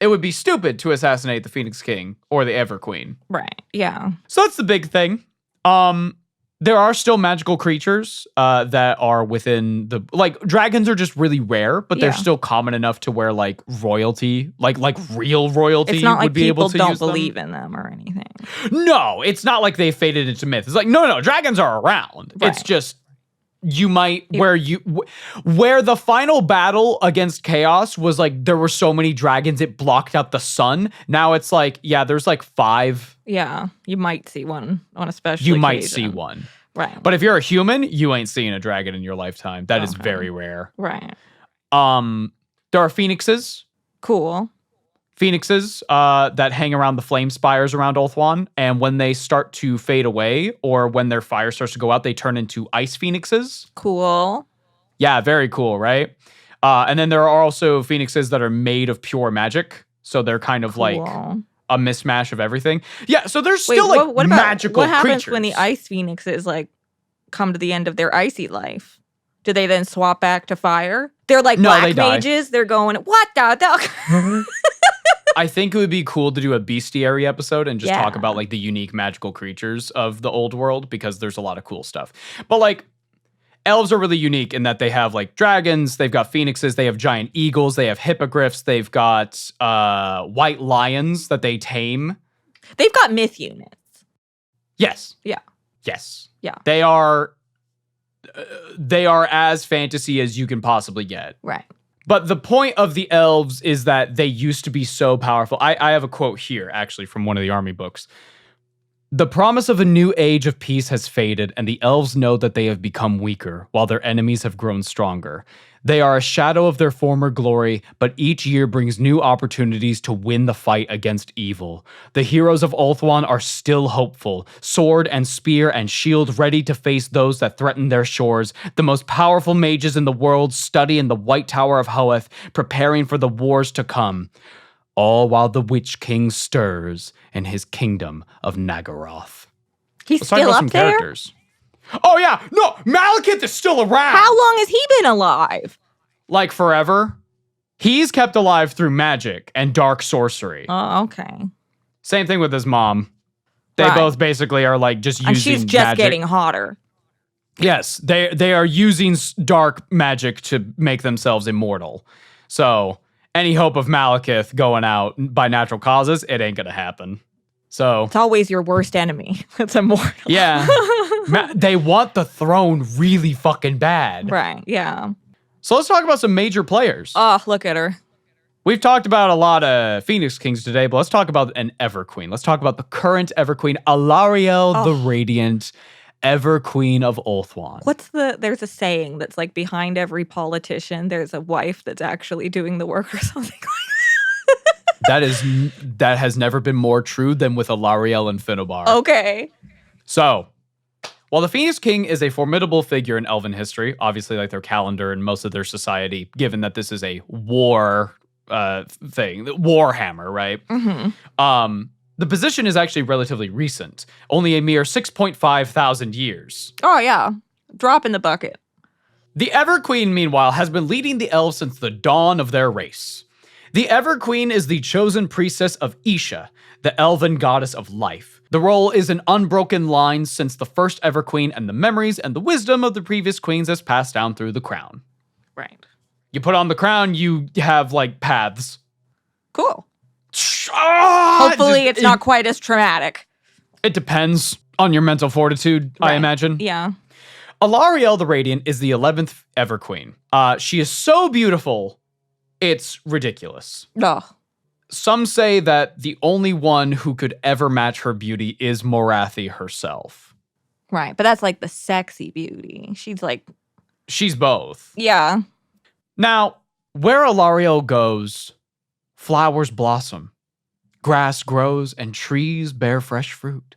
It would be stupid to assassinate the Phoenix King or the Everqueen. Right. Yeah. So that's the big thing. There are still magical creatures that are within the, like, dragons are just really rare, but they're still common enough to where like royalty, like real royalty, it's not like would be able to people use don't them. believe in them or anything. No, it's not like they faded into myth. It's like no, dragons are around. Right. It's just you might where the final battle against chaos was like there were so many dragons it blocked out the sun. Now it's like there's like 5. Yeah, you might see one on a special You occasion. might see one. Right. But if you're a human, you ain't seeing a dragon in your lifetime. That is very rare. Right. There are phoenixes. Cool. Phoenixes that hang around the flame spires around Ulthuan, and when they start to fade away or when their fire starts to go out, they turn into ice phoenixes. Cool. Yeah, very cool, right? And then there are also phoenixes that are made of pure magic, so they're kind of like a mismatch of everything. Yeah, so there's still like what about, magical what happens creatures. when the ice phoenixes like come to the end of their icy life? Do they then swap back to fire? They're like black mages. They're going, what the? I think it would be cool to do a bestiary episode and just talk about like the unique magical creatures of the old world, because there's a lot of cool stuff. But like elves are really unique in that they have like dragons, they've got phoenixes, they have giant eagles, they have hippogriffs, they've got white lions that they tame. They've got myth units. Yes. Yeah. Yes. Yeah. They are as fantasy as you can possibly get. Right. But the point of the elves is that they used to be so powerful. I have a quote here, actually, from one of the army books. The promise of a new age of peace has faded, and the elves know that they have become weaker, while their enemies have grown stronger. They are a shadow of their former glory, but each year brings new opportunities to win the fight against evil. The heroes of Ulthuan are still hopeful, sword and spear and shield ready to face those that threaten their shores. The most powerful mages in the world study in the White Tower of Hoeth, preparing for the wars to come. All while the Witch King stirs in his kingdom of Nagaroth. He's still up there? Characters. Oh yeah, no, Malekith is still around. How long has he been alive? Like forever. He's kept alive through magic and dark sorcery. Oh, okay. Same thing with his mom. They both basically are like just using magic. And she's just magic. getting hotter. Yes, they are using dark magic to make themselves immortal. So any hope of Malekith going out by natural causes, it ain't gonna happen. So it's always your worst enemy. It's immortal. Yeah. They want the throne really fucking bad. Right, yeah. So let's talk about some major players. Oh, look at her. We've talked about a lot of Phoenix Kings today, but let's talk about an Everqueen. Let's talk about the current Everqueen, Alarielle the Radiant, Everqueen of Ulthuan. There's a saying that's like behind every politician, there's a wife that's actually doing the work or something like that. That has never been more true than with Alarielle and Finnobar. Okay. So, while the Phoenix King is a formidable figure in elven history, obviously like their calendar and most of their society, given that this is a war thing, Warhammer, right? Mm-hmm. The position is actually relatively recent, only a mere 6.5 thousand years. Oh yeah, drop in the bucket. The Everqueen, meanwhile, has been leading the elves since the dawn of their race. The Ever-Queen is the chosen priestess of Isha, the elven goddess of life. The role is an unbroken line since the first Ever-Queen, and the memories and the wisdom of the previous queens has passed down through the crown. Right. You put on the crown, you have, like, paths. Cool. Hopefully it's not quite as traumatic. It depends on your mental fortitude, Right. I imagine. Yeah. Alarielle the Radiant is the 11th Ever-Queen. She is so beautiful, it's ridiculous. Ugh. Some say that the only one who could ever match her beauty is Morathi herself. Right. But that's like the sexy beauty. She's like... She's both. Yeah. Now, where Alarielle goes, flowers blossom, grass grows, and trees bear fresh fruit.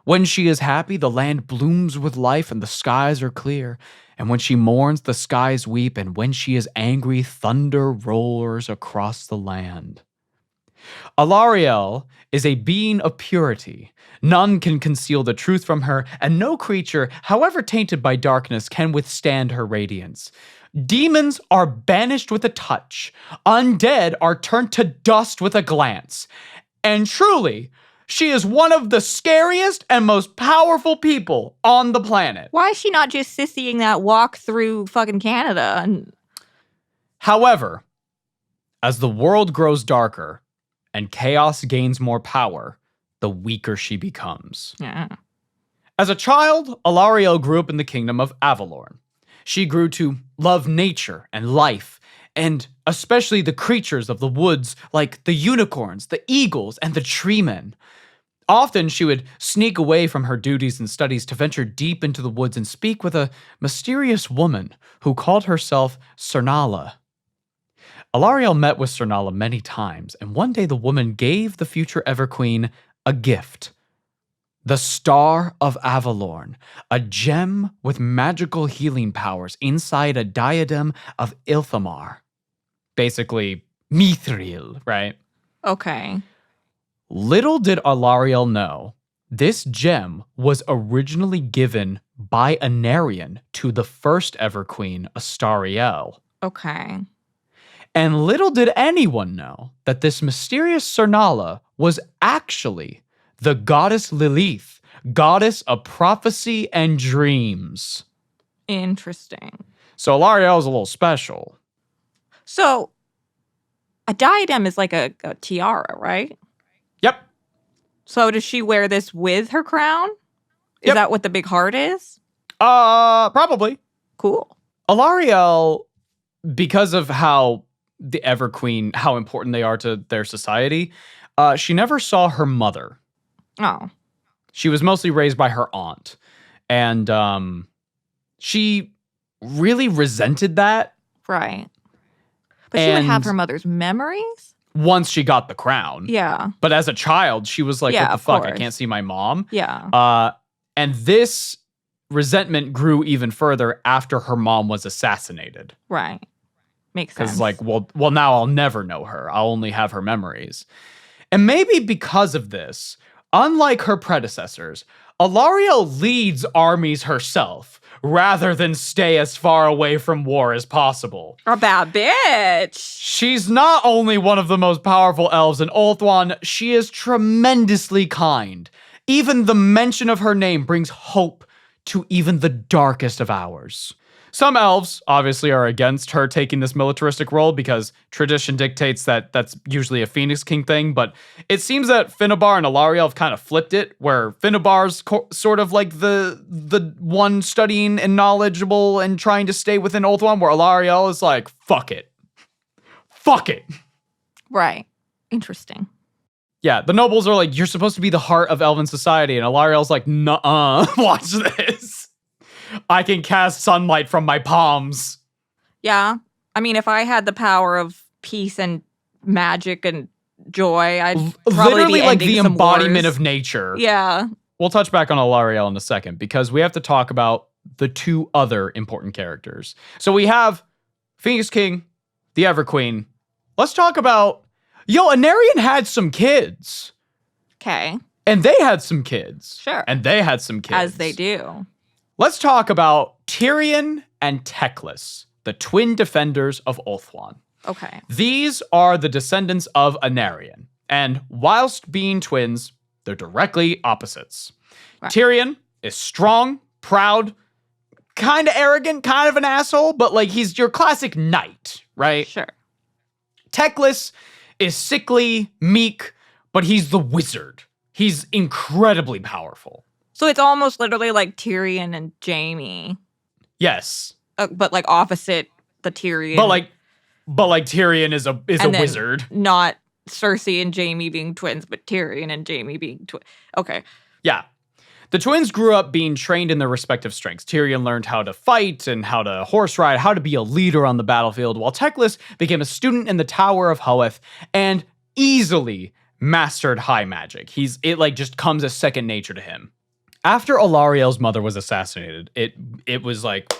When she is happy, the land blooms with life and the skies are clear. And when she mourns, the skies weep. And when she is angry, thunder roars across the land. Alarielle is a being of purity. None can conceal the truth from her, and no creature, however tainted by darkness, can withstand her radiance. Demons are banished with a touch. Undead are turned to dust with a glance. And truly, she is one of the scariest and most powerful people on the planet. Why is she not just sissying that walk through fucking Canada? However, as the world grows darker and chaos gains more power, the weaker she becomes. Yeah. As a child, Alarielle grew up in the kingdom of Avalorn. She grew to love nature and life, and especially the creatures of the woods like the unicorns, the eagles, and the treemen. Often she would sneak away from her duties and studies to venture deep into the woods and speak with a mysterious woman who called herself Cernala. Alarielle met with Cernala many times, and one day the woman gave the future Ever-Queen a gift. The Star of Avalorn, a gem with magical healing powers inside a diadem of Ilthamar. Basically, Mithril, right? Okay. Little did Alarielle know, this gem was originally given by Aenarion to the first Ever-Queen, Astariel. Okay. And little did anyone know that this mysterious Cernala was actually the goddess Lilith, goddess of prophecy and dreams. Interesting. So Alarielle is a little special. So, a diadem is like a tiara, right? Yep. So does she wear this with her crown? Is Yep. that what the big heart is? Probably. Cool. Alarielle, because of how the Ever-Queen, how important they are to their society, she never saw her mother. Oh. She was mostly raised by her aunt. And she really resented that. Right. But she would have her mother's memories? Once she got the crown. Yeah. But as a child, she was like, Yeah, what the of fuck? I course. can't see my mom. Yeah. And this resentment grew even further after her mom was assassinated. Right. Makes sense. Because like, well, now I'll never know her. I'll only have her memories. And maybe because of this, unlike her predecessors, Alarielle leads armies herself rather than stay as far away from war as possible. A bad bitch. She's not only one of the most powerful elves in Ulthuan, she is tremendously kind. Even the mention of her name brings hope to even the darkest of hours. Some elves, obviously, are against her taking this militaristic role because tradition dictates that that's usually a Phoenix King thing, but it seems that Finnabar and Alarielle have kind of flipped it, where Finnabar's sort of like the one studying and knowledgeable and trying to stay within Ulthuan, where Alarielle is like, fuck it. Fuck it. Right. Interesting. Yeah, the nobles are like, you're supposed to be the heart of elven society, and Alarielle's like, nuh-uh, watch this. I can cast sunlight from my palms. Yeah. I mean, if I had the power of peace and magic and joy, I'd probably literally be like the some embodiment wars. of nature. Yeah. We'll touch back on Alarielle in a second because we have to talk about the two other important characters. So we have Phoenix King, the Ever-Queen. Let's talk about, Aenarion had some kids. Okay. And they had some kids. Sure. And they had some kids. As they do. Let's talk about Tyrion and Teclis, the twin defenders of Ulthuan. Okay. These are the descendants of Aenarion. And whilst being twins, they're directly opposites. Right. Tyrion is strong, proud, kind of arrogant, kind of an asshole, but like he's your classic knight, right? Sure. Teclis is sickly, meek, but he's the wizard. He's incredibly powerful. So it's almost literally like Tyrion and Jaime. Yes. But like opposite the Tyrion. But like Tyrion is a wizard. Not Cersei and Jaime being twins, but Tyrion and Jaime being twins. Okay. Yeah. The twins grew up being trained in their respective strengths. Tyrion learned how to fight and how to horse ride, how to be a leader on the battlefield, while Teclis became a student in the Tower of Hoeth and easily mastered high magic. It like just comes as second nature to him. After Alariel's mother was assassinated, it was like,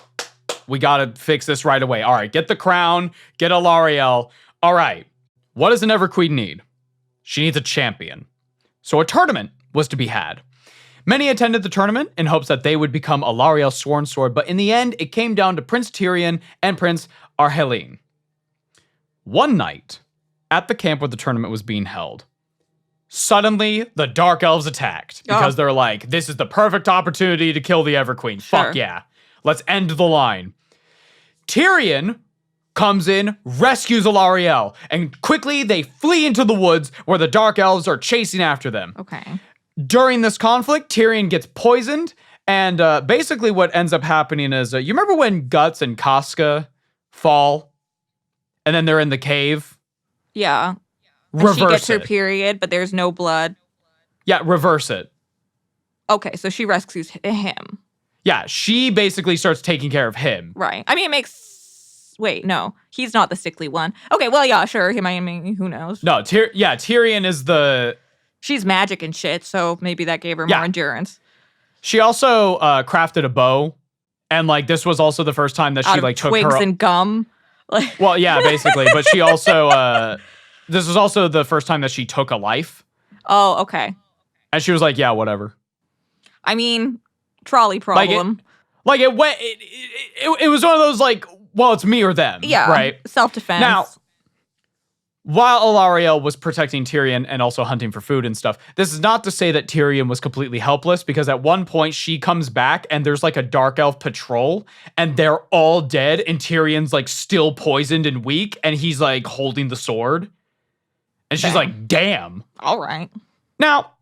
we gotta fix this right away. All right, get the crown, get Alariel. All right, what does an Everqueen need? She needs a champion. So a tournament was to be had. Many attended the tournament in hopes that they would become Alariel's sworn sword, but in the end, it came down to Prince Tyrion and Prince Arhelene. One night, at the camp where the tournament was being held, suddenly the Dark Elves attacked because they're like, this is the perfect opportunity to kill the Everqueen. Sure. Fuck yeah. Let's end the line. Tyrion comes in, rescues Alariel, and quickly they flee into the woods where the Dark Elves are chasing after them. Okay. During this conflict, Tyrion gets poisoned, and basically what ends up happening is, you remember when Guts and Casca fall, and then they're in the cave? Yeah. Reverse she gets her it. period, but there's no blood. Yeah, reverse it. Okay, so she rescues him. Yeah, she basically starts taking care of him. Right. I mean, it makes... Wait, no. He's not the sickly one. Okay, well, yeah, sure. I mean, who knows? No, Tyrion is the... She's magic and shit, so maybe that gave her more endurance. She also crafted a bow, and like this was also the first time that she like took twigs her... and gum. Well, yeah, basically, but she also... this was also the first time that she took a life. Oh, okay. And she was like, yeah, whatever. I mean, trolley problem. It was one of those like, well, it's me or them. Yeah, right? Self-defense. Now, while Alariel was protecting Tyrion and also hunting for food and stuff, this is not to say that Tyrion was completely helpless, because at one point she comes back and there's like a Dark Elf patrol and they're all dead and Tyrion's like still poisoned and weak and he's like holding the sword. And she's like, damn. All right. Now,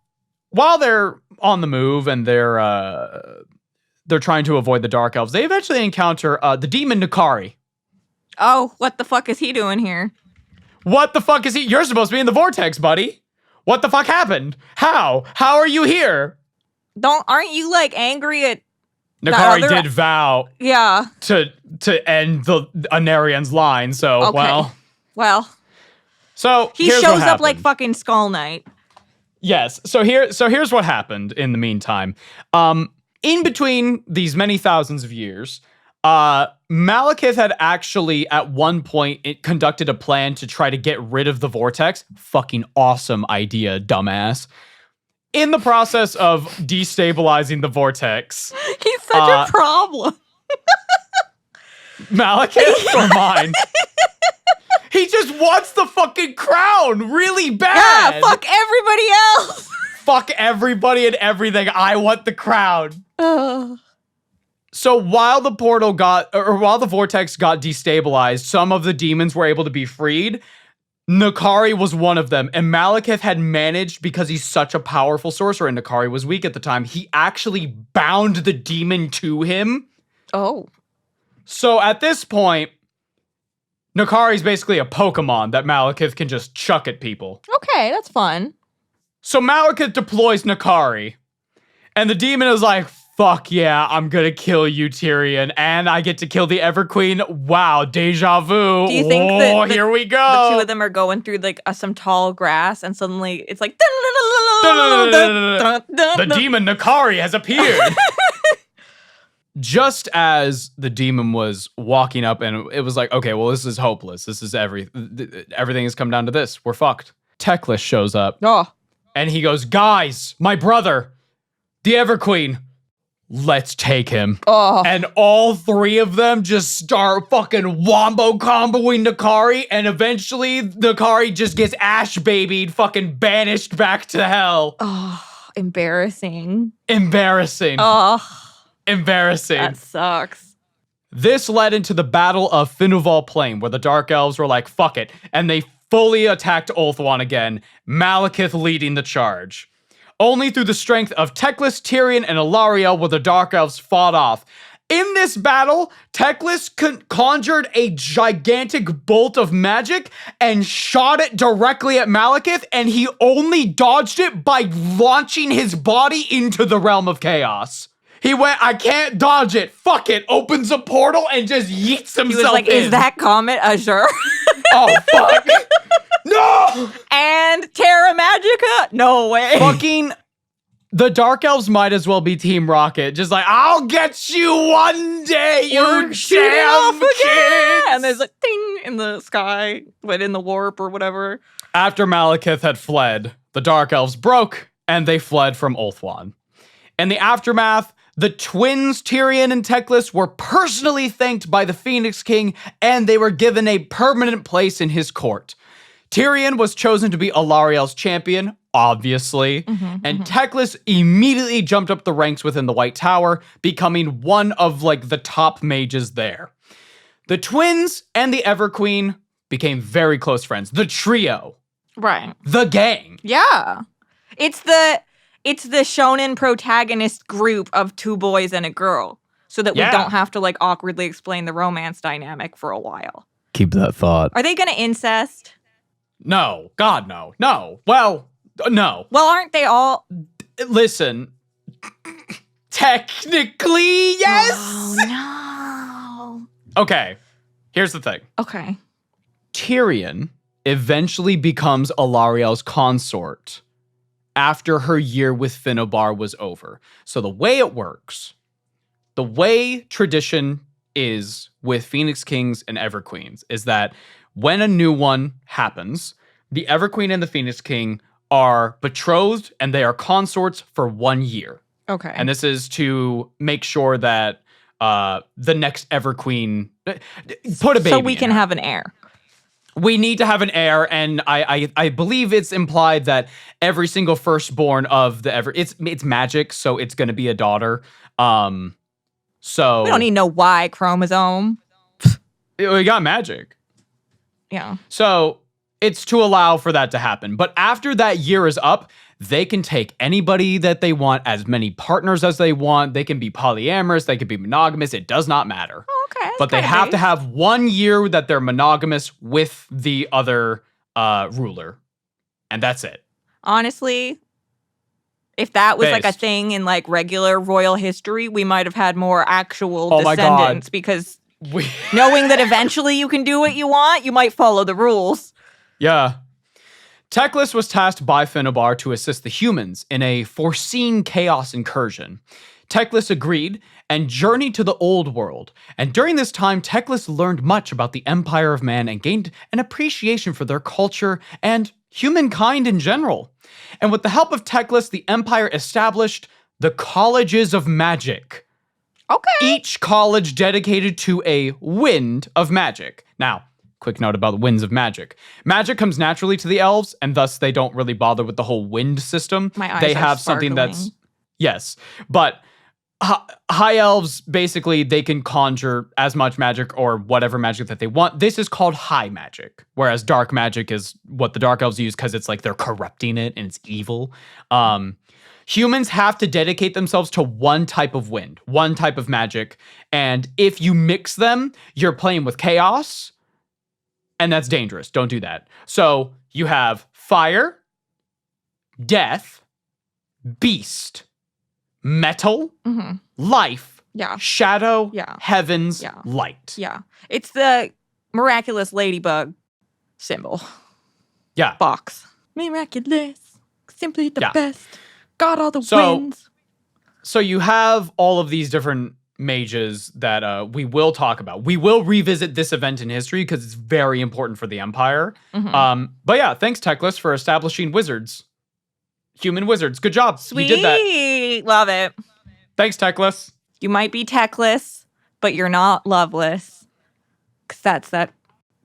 while they're on the move and they're trying to avoid the Dark Elves, they eventually encounter the demon Kari. Oh, what the fuck is he doing here? What the fuck is he? You're supposed to be in the vortex, buddy. What the fuck happened? How? How are you here? Aren't you like angry at Kari did vow yeah to end the Aenarion's line, so okay. well. So he shows up like fucking Skull Knight. Yes. So here's what happened in the meantime. In between these many thousands of years, Malekith had actually at one point conducted a plan to try to get rid of the vortex. Fucking awesome idea, dumbass. In the process of destabilizing the vortex. He's such a problem. Malekith or mine? He just wants the fucking crown really bad. Yeah, fuck everybody else. Fuck everybody and everything. I want the crown. So while the vortex got destabilized, some of the demons were able to be freed. Kari was one of them, and Malekith had managed, because he's such a powerful sorcerer and Kari was weak at the time, he actually bound the demon to him. Oh. So at this point, Kari's basically a Pokemon that Malekith can just chuck at people. Okay, that's fun. So Malekith deploys Kari, and the demon is like, fuck yeah, I'm gonna kill you, Tyrion, and I get to kill the Everqueen. Wow, deja vu. Do you think that here we go. The two of them are going through like some tall grass, and suddenly it's like the demon Kari has appeared. Just as the demon was walking up, and it was like, okay, well, this is hopeless. This is everything has come down to this. We're fucked. Teclis shows up. Oh. And he goes, guys, my brother, the Everqueen, let's take him. Oh. And all three of them just start fucking wombo comboing Kari, and eventually Kari just gets ash babied, fucking banished back to hell. Oh, embarrassing. Embarrassing. Oh, embarrassing. That sucks. This led into the Battle of Finuval Plain, where the Dark Elves were like, fuck it, and they fully attacked Ulthuan again, Malekith leading the charge. Only through the strength of Teclis, Tyrion, and Ilariel were the Dark Elves fought off. In this battle, Teclis conjured a gigantic bolt of magic and shot it directly at Malekith, and he only dodged it by launching his body into the realm of chaos. He went, I can't dodge it. Fuck it. Opens a portal and just yeets himself in. He was like, is that Comet Azure? Oh, fuck. No! And Terra Magica? No way. Fucking, the Dark Elves might as well be Team Rocket. Just like, I'll get you one day, you damn kids! And there's a ding in the sky, but in the warp or whatever. After Malekith had fled, the Dark Elves broke, and they fled from Ulthuan. In the aftermath, the twins Tyrion and Teclis were personally thanked by the Phoenix King, and they were given a permanent place in his court. Tyrion was chosen to be Ilariel's champion, obviously, and Teclis immediately jumped up the ranks within the White Tower, becoming one of like the top mages there. The twins and the Everqueen became very close friends. The trio. Right. The gang. Yeah. It's the shonen protagonist group of two boys and a girl, so that we don't have to like awkwardly explain the romance dynamic for a while. Keep that thought. Are they gonna incest? No. God, no. No. Well, no. Well, aren't they all? Listen. Technically, yes. Oh, no. Okay. Here's the thing. Okay. Tyrion eventually becomes Ilariel's consort after her year with Finubar was over. So the way it works, the way tradition is with Phoenix Kings and Everqueens is that when a new one happens, the Everqueen and the Phoenix King are betrothed and they are consorts for 1 year. Okay. And this is to make sure that the next Everqueen put a baby so we can her. have an heir. We need to have an heir, and I believe it's implied that every single firstborn of the it's magic, so it's going to be a daughter. So we don't need no Y chromosome. We got magic. Yeah. So it's to allow for that to happen. But after that year is up, they can take anybody that they want, as many partners as they want. They can be polyamorous. They can be monogamous. It does not matter. Oh, okay. But they have to have 1 year that they're monogamous with the other ruler. And that's it. Honestly, if that was like a thing in like regular royal history, we might have had more actual descendants because knowing that eventually you can do what you want, you might follow the rules. Yeah. Teclis was tasked by Finubar to assist the humans in a foreseen chaos incursion. Teclis agreed and journeyed to the Old World. And during this time, Teclis learned much about the Empire of Man and gained an appreciation for their culture and humankind in general. And with the help of Teclis, the Empire established the Colleges of Magic. Okay. Each college dedicated to a wind of magic. Now, quick note about the winds of magic. Magic comes naturally to the elves, and thus they don't really bother with the whole wind system. My eyes they are have something that's yes, but high elves basically they can conjure as much magic or whatever magic that they want. This is called high magic, whereas dark magic is what the dark elves use because it's like they're corrupting it and it's evil. Humans have to dedicate themselves to one type of wind, one type of magic, and if you mix them, you're playing with chaos. And that's dangerous. Don't do that. So you have fire, death, beast, metal, life, shadow, heavens, light. Yeah. It's the miraculous ladybug symbol. Yeah. Box. Miraculous. Simply the best. Got all the wins. So you have all of these different mages that we will talk about. We will revisit this event in history because it's very important for the Empire. But yeah, thanks Teclis for establishing wizards. Human wizards. Good job. Sweet. You did that. Love it. Thanks, Teclis. You might be techless, but you're not loveless. Because that's that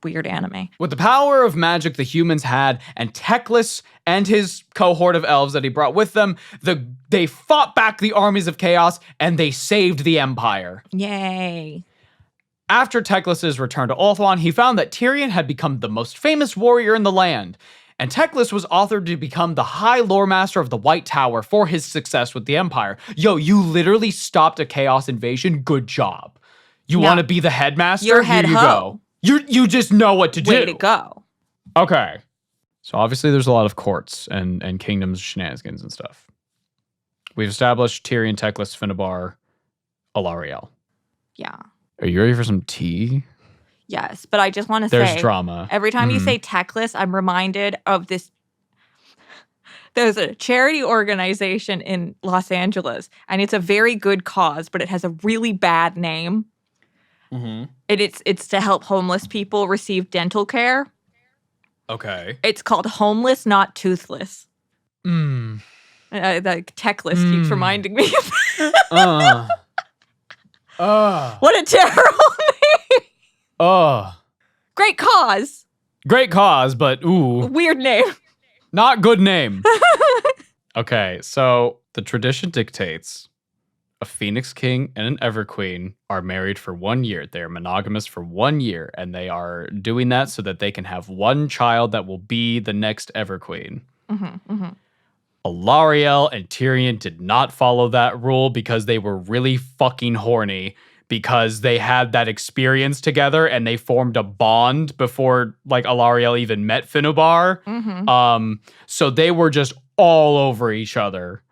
weird anime. With the power of magic the humans had, and Teclis and his cohort of elves that he brought with them, they fought back the armies of chaos, and they saved the Empire. Yay. After Teclis' return to Ulthuan, he found that Tyrion had become the most famous warrior in the land, and Teclis was authored to become the High Lore Master of the White Tower for his success with the Empire. Yo, you literally stopped a chaos invasion. Good job. You want to be the headmaster? You're head Here you ho. go. You just know what to do. Way to go. Okay. So obviously there's a lot of courts and kingdoms, shenanigans and stuff. We've established Tyrion, Teclis, Finnebar, Alariel. Yeah. Are you ready for some tea? Yes, but I just want to say, There's drama. Every time you say techless, I'm reminded of this. There's a charity organization in Los Angeles, and it's a very good cause, but it has a really bad name. Mm-hmm. It's to help homeless people receive dental care. Okay. It's called Homeless, Not Toothless. Mm. Like techless keeps reminding me of that. What a terrible name. Great cause. Great cause, but ooh. Weird name. Not good name. Okay, so the tradition dictates a Phoenix King and an Everqueen are married for 1 year. They are monogamous for 1 year, and they are doing that so that they can have one child that will be the next Everqueen. Alariel and Tyrion did not follow that rule because they were really fucking horny because they had that experience together and they formed a bond before like Alariel even met Finnebar. So they were just all over each other.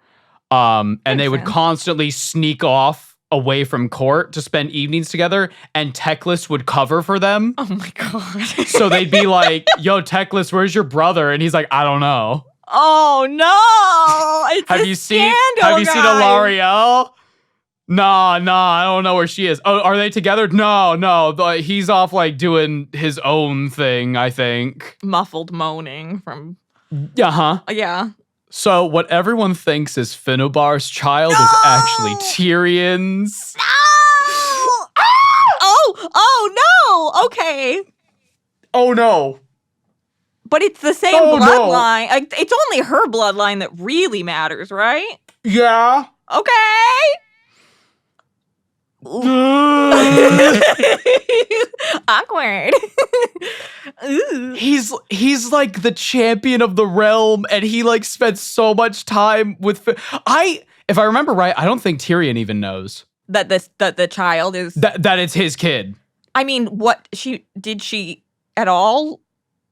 And they would constantly sneak off away from court to spend evenings together, and Teclis would cover for them. Oh my God. So they'd be like, yo, Teclis, where's your brother? And he's like, I don't know. Oh no! It's Have a you seen scandal, Alariel? Nah, I don't know where she is. Oh, are they together? No. He's off like doing his own thing, I think. Muffled moaning from. Yeah. So what everyone thinks is Finnebar's child is actually Tyrion's. No! Oh no! Okay. Oh no. But it's the same bloodline. Like, it's only her bloodline that really matters, right? Yeah. Okay. Awkward. He's like the champion of the realm, and he like spent so much time with. If I remember right, I don't think Tyrion even knows that the child is that it's his kid. I mean, did she at all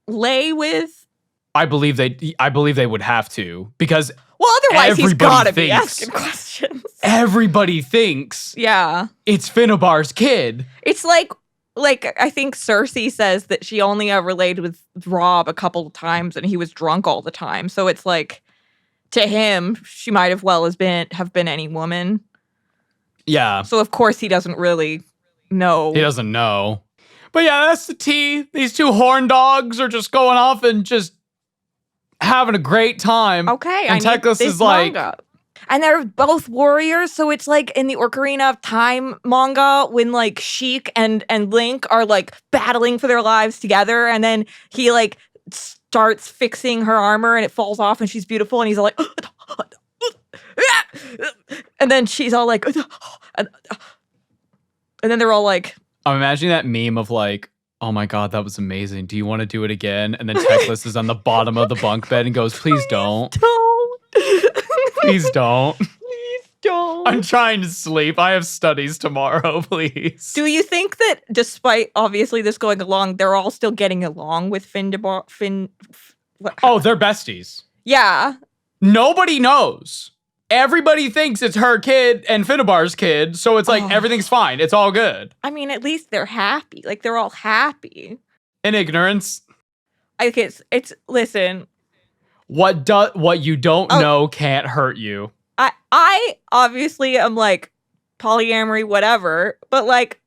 lay with? I believe they would have to, because otherwise he's gotta be asking questions. Everybody thinks it's Finnebar's kid. It's like I think Cersei says that she only ever laid with Robb a couple of times and he was drunk all the time. So it's like, to him, she might have been any woman. Yeah. So of course he doesn't really know. He doesn't know. But yeah, that's the tea. These two horn dogs are just going off and just having a great time. Okay. And Teclis is like, manga. And they're both warriors, so it's like in the Ocarina of Time manga when like Sheik and Link are like battling for their lives together, and then he like starts fixing her armor and it falls off and she's beautiful and he's all like and then she's all like and then they're all like, I'm imagining that meme of like, oh my God, that was amazing. Do you want to do it again? And then Teclis is on the bottom of the bunk bed and goes, please don't. Please don't. Please don't. I'm trying to sleep. I have studies tomorrow, please. Do you think that despite obviously this going along, they're all still getting along with Oh, they're besties. Yeah. Nobody knows. Everybody thinks it's her kid and Finnebar's kid, so it's like everything's fine. It's all good. I mean, at least they're happy. Like, they're all happy. In ignorance. I guess it's listen. What you don't know can't hurt you. I obviously am like polyamory, whatever, but like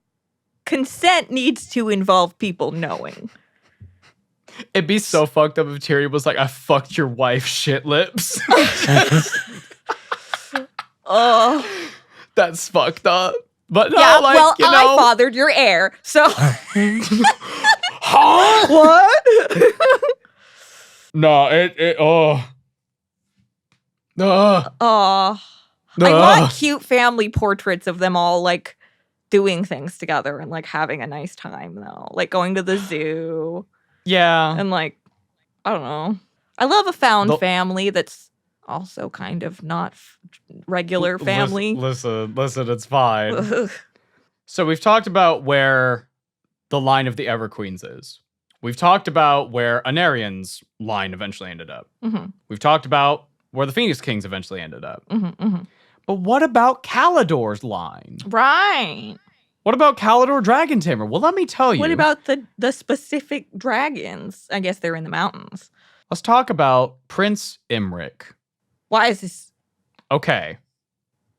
consent needs to involve people knowing. It'd be so fucked up if Tyrion was like, I fucked your wife, shit lips. Oh, That's fucked up. But no, Yeah, like, well, you know. I fathered your heir, so. Huh? What? No, I want cute family portraits of them all, like, doing things together and, like, having a nice time, though. Like, going to the zoo. Yeah. And, like, I don't know. I love a found family that's also kind of not regular family. Listen, it's fine. So we've talked about where the line of the Everqueens is. We've talked about where Aenarion's line eventually ended up. Mm-hmm. We've talked about where the Phoenix Kings eventually ended up. Mm-hmm, mm-hmm. But what about Caledor's line? Right. What about Caledor Dragon Tamer? Well, let me tell you. What about the specific dragons? I guess they're in the mountains. Let's talk about Prince Imric. Why is this? Okay.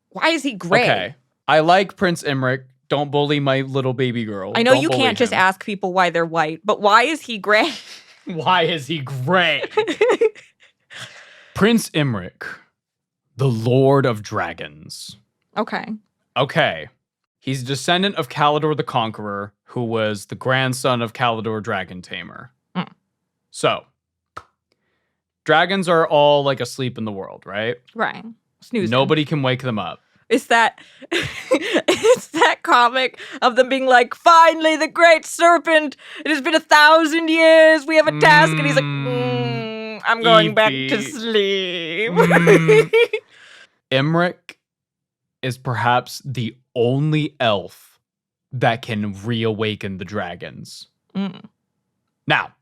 Why is he gray? Okay. I like Prince Imric. Don't bully my little baby girl. I know Don't you bully can't just him. ask people why they're white, but why is he gray? Why is he gray? Prince Imric, the Lord of Dragons. Okay. He's a descendant of Caledor the Conqueror, who was the grandson of Caledor Dragon Tamer. Mm. So, dragons are all like asleep in the world, right? Right. Snooze. Nobody can wake them up. It's that comic of them being like, finally, the great serpent. It has been 1,000 years. We have a task. And he's like, I'm going back to sleep. Imric is perhaps the only elf that can reawaken the dragons. Now,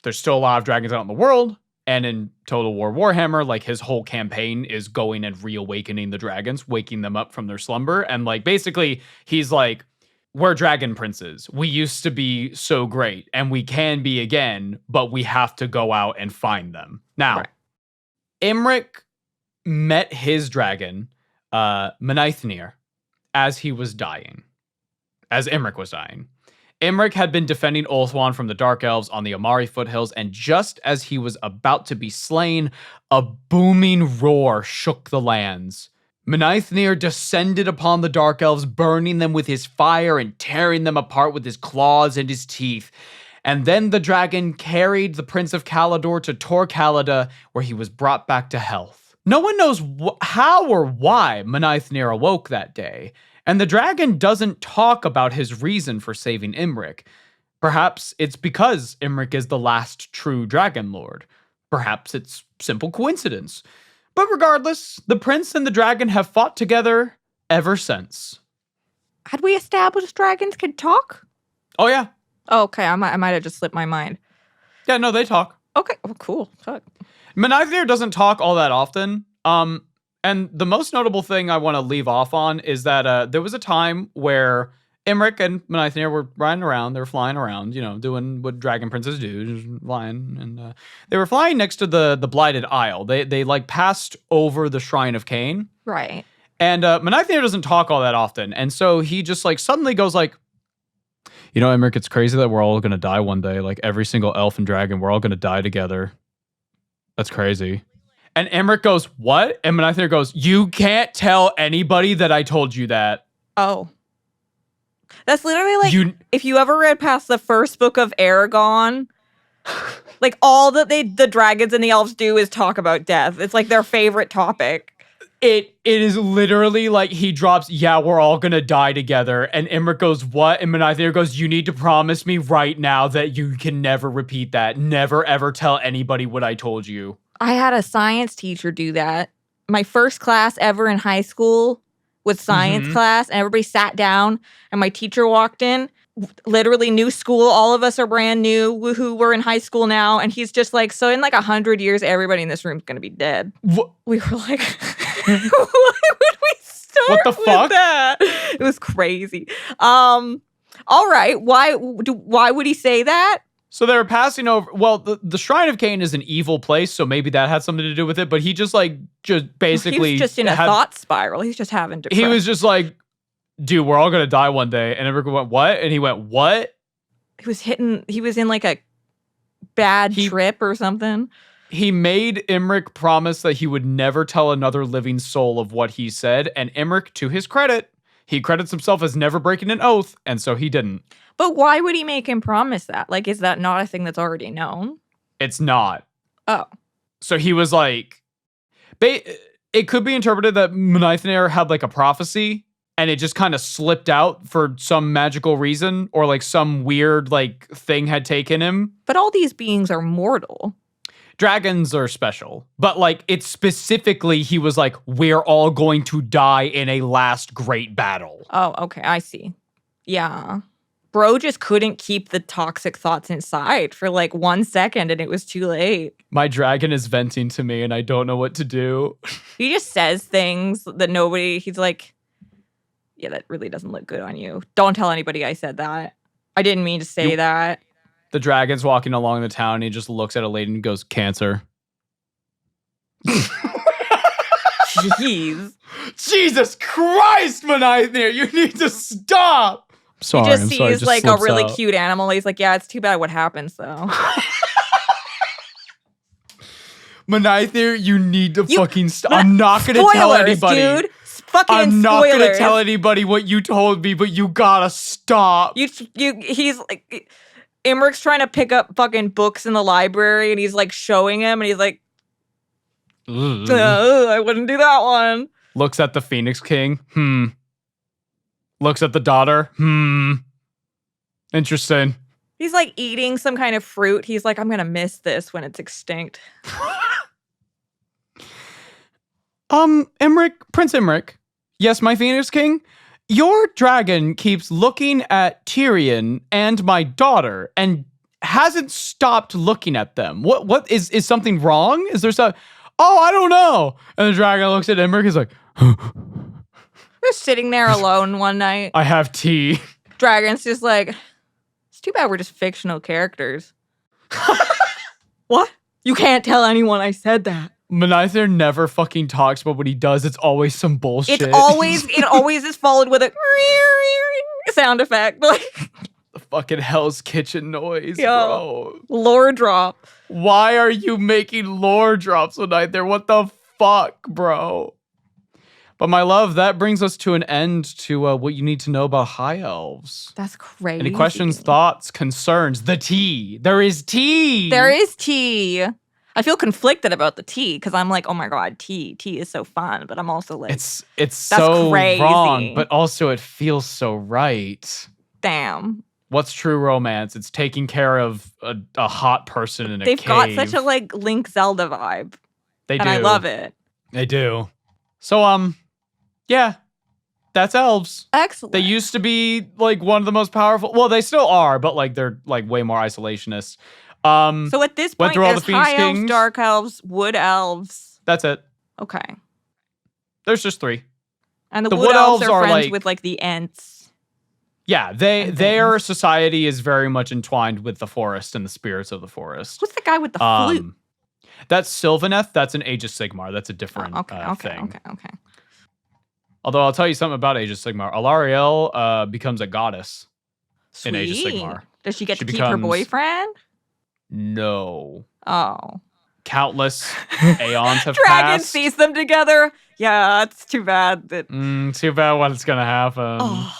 there's still a lot of dragons out in the world. And in Total War Warhammer, like, his whole campaign is going and reawakening the dragons, waking them up from their slumber. And, like, basically, he's like, we're dragon princes. We used to be so great, and we can be again, but we have to go out and find them. Now, Imric met his dragon, Menaithnir, as he was dying. As Imric was dying. Imric had been defending Ulthuan from the Dark Elves on the Amari foothills, and just as he was about to be slain, a booming roar shook the lands. Menaithnir descended upon the Dark Elves, burning them with his fire and tearing them apart with his claws and his teeth. And then the dragon carried the Prince of Caledor to Tor Callida, where he was brought back to health. No one knows how or why Menaithnir awoke that day. And the dragon doesn't talk about his reason for saving Imric. Perhaps it's because Imric is the last true dragon lord. Perhaps it's simple coincidence. But regardless, the prince and the dragon have fought together ever since. Had we established dragons could talk? Oh, yeah. Oh, okay, I might have just slipped my mind. Yeah, no, they talk. Okay, oh, cool. Fuck. Menaithnir doesn't talk all that often. And the most notable thing I want to leave off on is that there was a time where Imric and Menaithnir were riding around. They were flying around, doing what dragon princes do, just flying. And they were flying next to the Blighted Isle. They like passed over the Shrine of Cain. Right. And Menaithnir doesn't talk all that often. And so he just like suddenly goes like, Imric, it's crazy that we're all going to die one day. Like every single elf and dragon, we're all going to die together. That's crazy. And Imric goes, what? And Menaithnir goes, you can't tell anybody that I told you that. Oh. That's literally like, if you ever read past the first book of Aragon, like all that the dragons and the elves do is talk about death. It's like their favorite topic. It is literally like he drops, yeah, we're all going to die together. And Imric goes, what? And Menaithnir goes, you need to promise me right now that you can never repeat that. Never, ever tell anybody what I told you. I had a science teacher do that. My first class ever in high school was science class, and everybody sat down, and my teacher walked in, literally new school. All of us are brand new who were in high school now, and he's just like, so in like 100 years, everybody in this room is going to be dead. We were like, why would we start what the fuck? With that? It was crazy. All right. Why would he say that? So they were passing over. Well, the Shrine of Cain is an evil place, so maybe that had something to do with it. But he just basically he was just in a thought spiral. He's just having depression. He was just like, dude, we're all gonna die one day. And everyone went, what? And he went, what? He was in like a bad trip or something. He made Imric promise that he would never tell another living soul of what he said, and Imric, to his credit, he credits himself as never breaking an oath, and so he didn't. But why would he make him promise that? Like, is that not a thing that's already known? It's not. Oh. So he was like... It could be interpreted that Menaithner had like a prophecy, and it just kind of slipped out for some magical reason, or like some weird like thing had taken him. But all these beings are mortal. Dragons are special, but like it's specifically, he was like, we're all going to die in a last great battle. Oh, okay. I see. Yeah. Bro just couldn't keep the toxic thoughts inside for like 1 second and it was too late. My dragon is venting to me and I don't know what to do. He just says things that he's like, yeah, that really doesn't look good on you. Don't tell anybody I said that. I didn't mean to say that. The dragon's walking along the town and he just looks at a lady and goes, Cancer. Jeez. Jesus Christ, Menaithner, you need to stop. Sorry, he just sees like a really cute animal. He's like, yeah, it's too bad what happens though. Menaithner, you need to fucking stop. I'm not going to tell anybody. Dude. Fucking I'm spoilers. not going to tell anybody what you told me, but you gotta stop. He's like, Imric's trying to pick up fucking books in the library and he's like showing him and he's like, I wouldn't do that one. Looks at the Phoenix King. Looks at the daughter. Interesting. He's like eating some kind of fruit. He's like, I'm going to miss this when it's extinct. Imric, Prince Imric. Yes, my Phoenix King. Your dragon keeps looking at Tyrion and my daughter and hasn't stopped looking at them. What is something wrong? Is there some... Oh, I don't know. And the dragon looks at Imric. He's like... We're sitting there alone one night. I have tea. Dragon's just like, it's too bad we're just fictional characters. What? You can't tell anyone I said that. Menaithner never fucking talks, but when he does, it's always some bullshit. It always is followed with a sound effect. Like the fucking Hell's Kitchen noise, yo, bro. Lore drop. Why are you making lore drops Menaithner? What the fuck, bro? But my love, that brings us to an end to what you need to know about High Elves. That's crazy. Any questions, thoughts, concerns? The tea. There is tea. There is tea. I feel conflicted about the tea because I'm like, oh my god, tea is so fun. But I'm also like, it's so crazy. wrong, but also it feels so right. Damn. What's true romance? It's taking care of a hot person in a cave. They've got such a like Link Zelda vibe. They do. And I love it. They do. So yeah, that's elves. Excellent. They used to be like one of the most powerful. Well, they still are, but like they're like way more isolationist. So at this point, there's High Elves, Kings. Dark Elves, Wood Elves. That's it. Okay. There's just 3. And the Wood Elves are friends with like the Ents. Yeah, their society is very much entwined with the forest and the spirits of the forest. Who's the guy with the flute? That's Sylvaneth. That's an Age of Sigmar. That's a different thing. Okay. Although I'll tell you something about Age of Sigmar. Alarielle becomes a goddess in Age of Sigmar. Does she get to keep her boyfriend? No. Oh. Countless aeons have Dragon passed. sees them together. Yeah, it's too bad. Too bad what's gonna happen. Oh.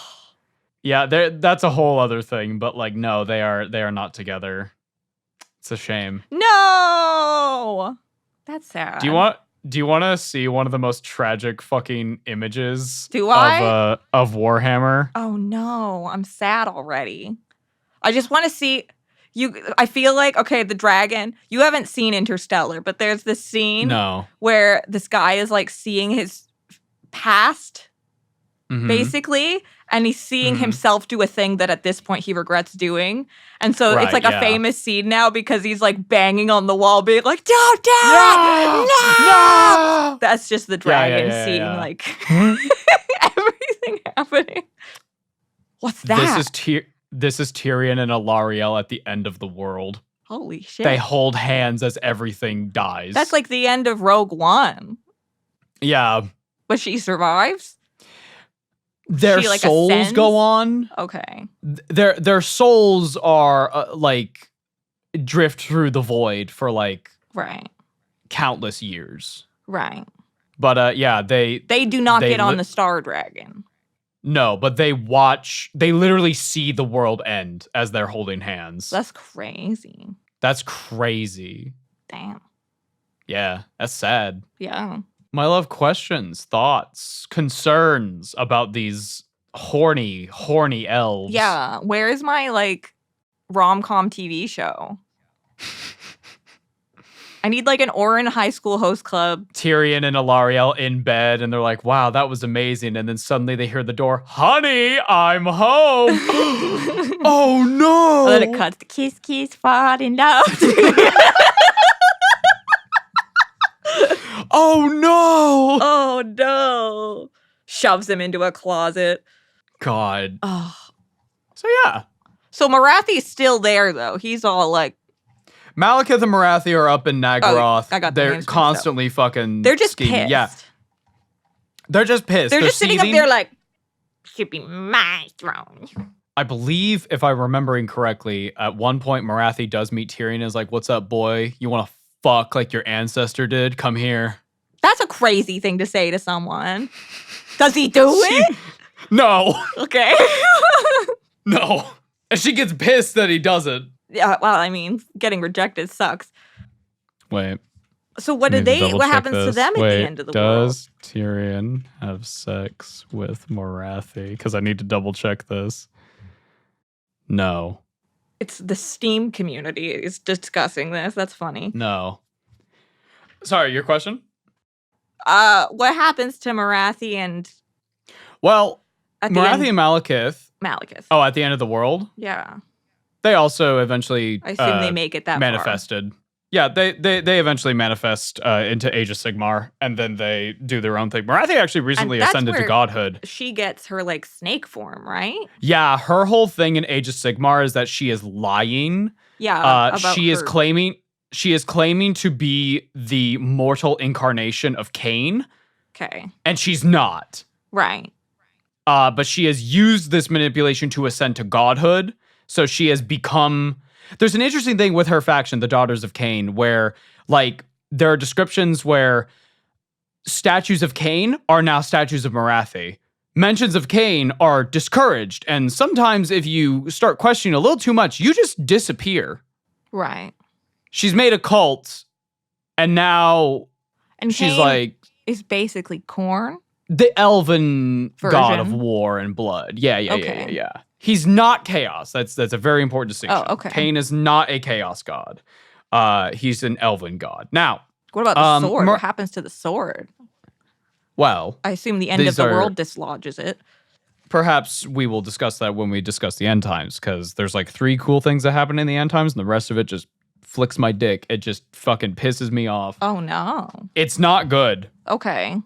Yeah, that's a whole other thing. But like, no, they are not together. It's a shame. No, that's sad. Do you want to see one of the most tragic fucking images? Do I? Of Warhammer? Oh no, I'm sad already. I just want to see you. I feel like, okay, the dragon. You haven't seen Interstellar, but there's this scene where this guy is like seeing his past, basically, and he's seeing himself do a thing that at this point he regrets doing. And so it's like a famous scene now because he's like banging on the wall, being like, "Don't do it! No!" That's just the dragon seeing like everything happening. What's that? This is Tyrion and Alarielle at the end of the world. Holy shit. They hold hands as everything dies. That's like the end of Rogue One. Yeah. But she survives? Their she, like, souls ascends? go on. Okay. Their souls are like drift through the void for like right countless years. Right. But yeah, they do not get on the Star Dragon. No, but they literally see the world end as they're holding hands. That's crazy. That's crazy. Damn. Yeah, that's sad. Yeah. My love, questions, thoughts, concerns about these horny elves. Yeah. Where is my, like, rom-com TV show? I need, like, an Orin High School Host Club. Tyrion and Alariel in bed, and they're like, wow, that was amazing. And then suddenly they hear the door, honey, I'm home. Oh, no. And then it cuts to kiss, kiss, fall in love. Oh, no. Oh, no. Shoves him into a closet. God. Oh. So, yeah. So Marathi's still there, though. He's all like... Malekith and Marathi are up in Naggaroth. I got the They're names constantly fucking They're just scheming. pissed. Yeah. They're just pissed. They're just sitting up seething. there like, should be my throne. I believe, if I'm remembering correctly, at one point Marathi does meet Tyrion and is like, what's up, boy? You want to fuck like your ancestor did? Come here. That's a crazy thing to say to someone. Does he do it? No. Okay. No. And she gets pissed that he doesn't. Yeah, well, I mean, getting rejected sucks. Wait. So what happens to them at the end of the world? Does Tyrion have sex with Marathi? Because I need to double check this. No. It's the Steam community is discussing this. That's funny. No. Sorry, your question? What happens to Marathi and... Well, end? Marathi and Malekith. Oh, at the end of the world? Yeah. They also eventually I assume they make it that manifested. Far. Yeah, they eventually manifest into Age of Sigmar, and then they do their own thing. Marathi actually recently ascended to godhood. She gets her like snake form, right? Yeah, her whole thing in Age of Sigmar is that she is lying. Yeah, she is claiming to be the mortal incarnation of Cain. Okay, and she's not. Right. But she has used this manipulation to ascend to godhood. So she has become... There's an interesting thing with her faction, the Daughters of Cain, where, like, there are descriptions where statues of Cain are now statues of Marathi. Mentions of Cain are discouraged. And sometimes if you start questioning a little too much, you just disappear. Right. She's made a cult, and now she's Cain like... is basically corn? The elven version. God of war and blood. Yeah. He's not chaos. That's a very important distinction. Oh, okay. Cain is not a chaos god. He's an elven god. Now, what about the sword? What happens to the sword? Well, I assume the end of the world dislodges it. Perhaps we will discuss that when we discuss the end times, because there's like 3 cool things that happen in the end times, and the rest of it just flicks my dick. It just fucking pisses me off. Oh no. It's not good. Okay.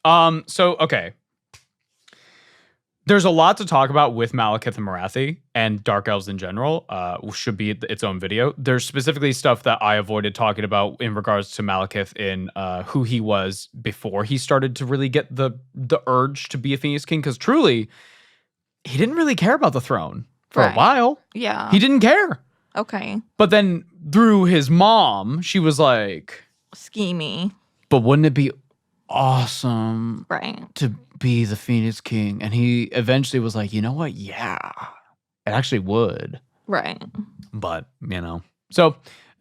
Okay. There's a lot to talk about with Malekith and Marathi and Dark Elves in general. Should be its own video. There's specifically stuff that I avoided talking about in regards to Malekith in who he was before he started to really get the urge to be a Phoenix King. Because truly, he didn't really care about the throne for a while. Yeah. He didn't care. Okay. But then through his mom, she was like... Schemy. But wouldn't it be awesome to be the Phoenix King? And he eventually was like, you know what? Yeah, it actually would. Right. But, so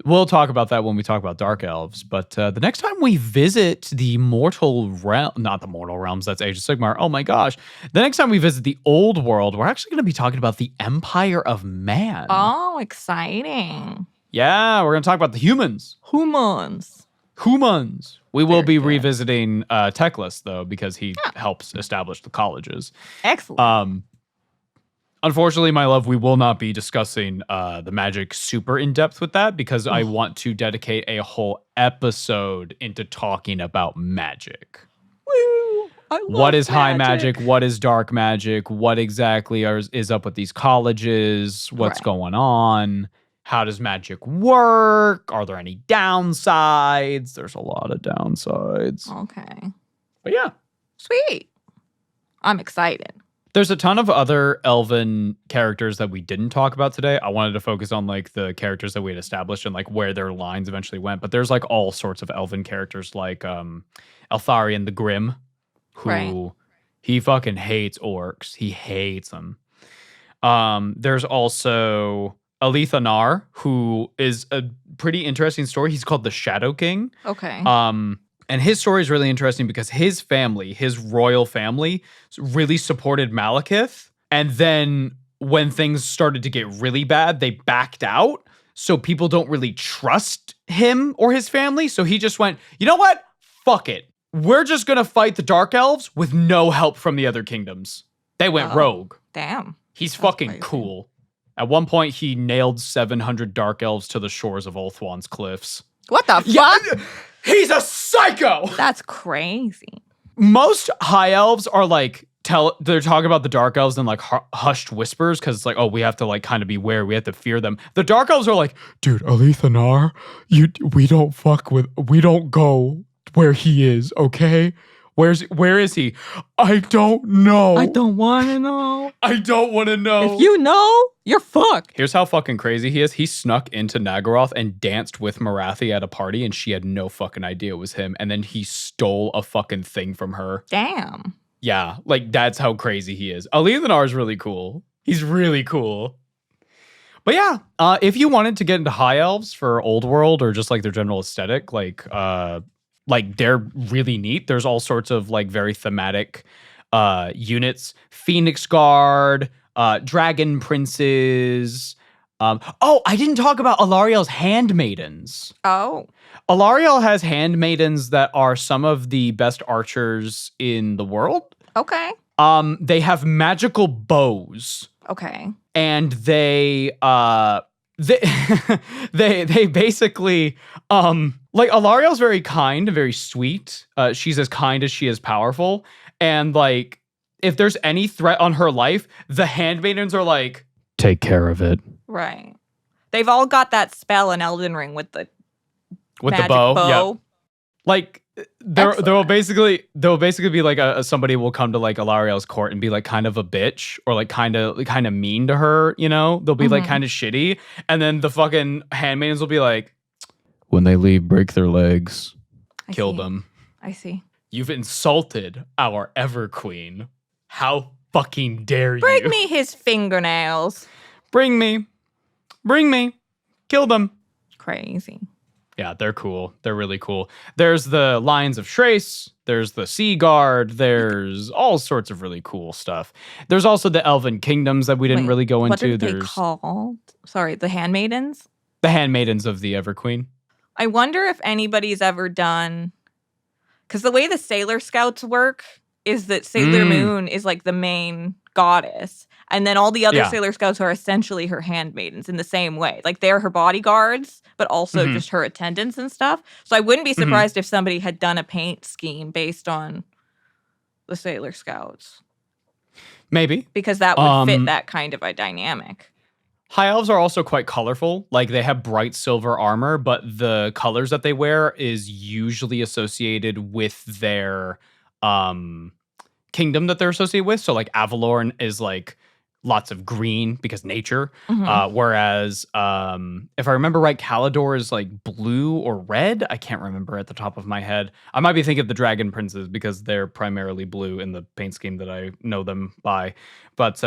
we'll talk about that when we talk about Dark Elves. But the next time we visit the mortal realm, not the mortal realms, that's Age of Sigmar. Oh my gosh. The next time we visit the old world, we're actually going to be talking about the Empire of Man. Oh, exciting. Yeah, we're going to talk about the humans. Humans. We will be revisiting Teclis, though, because he helps establish the colleges. Excellent. Unfortunately, my love, we will not be discussing the magic super in depth with that, because I want to dedicate a whole episode into talking about magic. Woo! What is high magic? What is dark magic? What exactly is up with these colleges? What's going on? How does magic work? Are there any downsides? There's a lot of downsides. Okay. But yeah. Sweet. I'm excited. There's a ton of other elven characters that we didn't talk about today. I wanted to focus on like the characters that we had established and like where their lines eventually went. But there's like all sorts of elven characters like Eltharion the Grim, who he fucking hates orcs. He hates them. There's also Alethanar, who is a pretty interesting story. He's called the Shadow King. Okay. And his story is really interesting because his family, his royal family, really supported Malekith. And then when things started to get really bad, they backed out. So people don't really trust him or his family. So he just went, you know what? Fuck it. We're just going to fight the Dark Elves with no help from the other kingdoms. They went rogue. Damn. He's fucking crazy. Cool. At one point, he nailed 700 Dark Elves to the shores of Ulthuan's cliffs. What the fuck? Yeah, he's a psycho! That's crazy. Most High Elves are like, they're talking about the Dark Elves in like hushed whispers because it's like, oh, we have to like kind of beware. We have to fear them. The Dark Elves are like, dude, Alethanar, we don't go where he is, okay? Where is he? I don't know. I don't want to know. I don't want to know. If you know, you're fucked. Here's how fucking crazy he is. He snuck into Nagaroth and danced with Marathi at a party, and she had no fucking idea it was him. And then he stole a fucking thing from her. Damn. Yeah, like that's how crazy he is. Alethanar is really cool. He's really cool. But yeah, if you wanted to get into High Elves for Old World or just like their general aesthetic, like they're really neat. There's all sorts of like very thematic units. Phoenix Guard, Dragon Princes. I didn't talk about Alariel's handmaidens. Oh. Alariel has handmaidens that are some of the best archers in the world. Okay. They have magical bows. Okay. And they basically like Alariel's very kind, very sweet. She's as kind as she is powerful. And like if there's any threat on her life, the handmaidens are like, take care of it. Right. They've all got that spell in Elden Ring with the bow. Yeah. Like there will basically be like somebody will come to like Alariel's court and be like kind of a bitch or like kind of mean to her, you know? They'll be like kind of shitty, and then the fucking handmaidens will be like, when they leave, break their legs, kill them. I see. You've insulted our Everqueen. How fucking dare you? Bring me his fingernails. Bring me. Kill them. Crazy. Yeah, they're cool. They're really cool. There's the Lions of Thrace. There's the Sea Guard. There's all sorts of really cool stuff. There's also the Elven Kingdoms that we didn't really go into. What are they called? Sorry, the Handmaidens? The Handmaidens of the Everqueen. I wonder if anybody's ever done... Because the way the Sailor Scouts work is that Sailor Moon is like the main goddess. And then all the other Sailor Scouts are essentially her handmaidens in the same way. Like they're her bodyguards, but also just her attendants and stuff. So I wouldn't be surprised if somebody had done a paint scheme based on the Sailor Scouts. Maybe. Because that would fit that kind of a dynamic. High Elves are also quite colorful. Like they have bright silver armor, but the colors that they wear is usually associated with their kingdom that they're associated with. So like Avalorn is like lots of green because nature. Whereas if I remember right, Caledor is like blue or red. I can't remember at the top of my head. I might be thinking of the Dragon Princes because they're primarily blue in the paint scheme that I know them by. But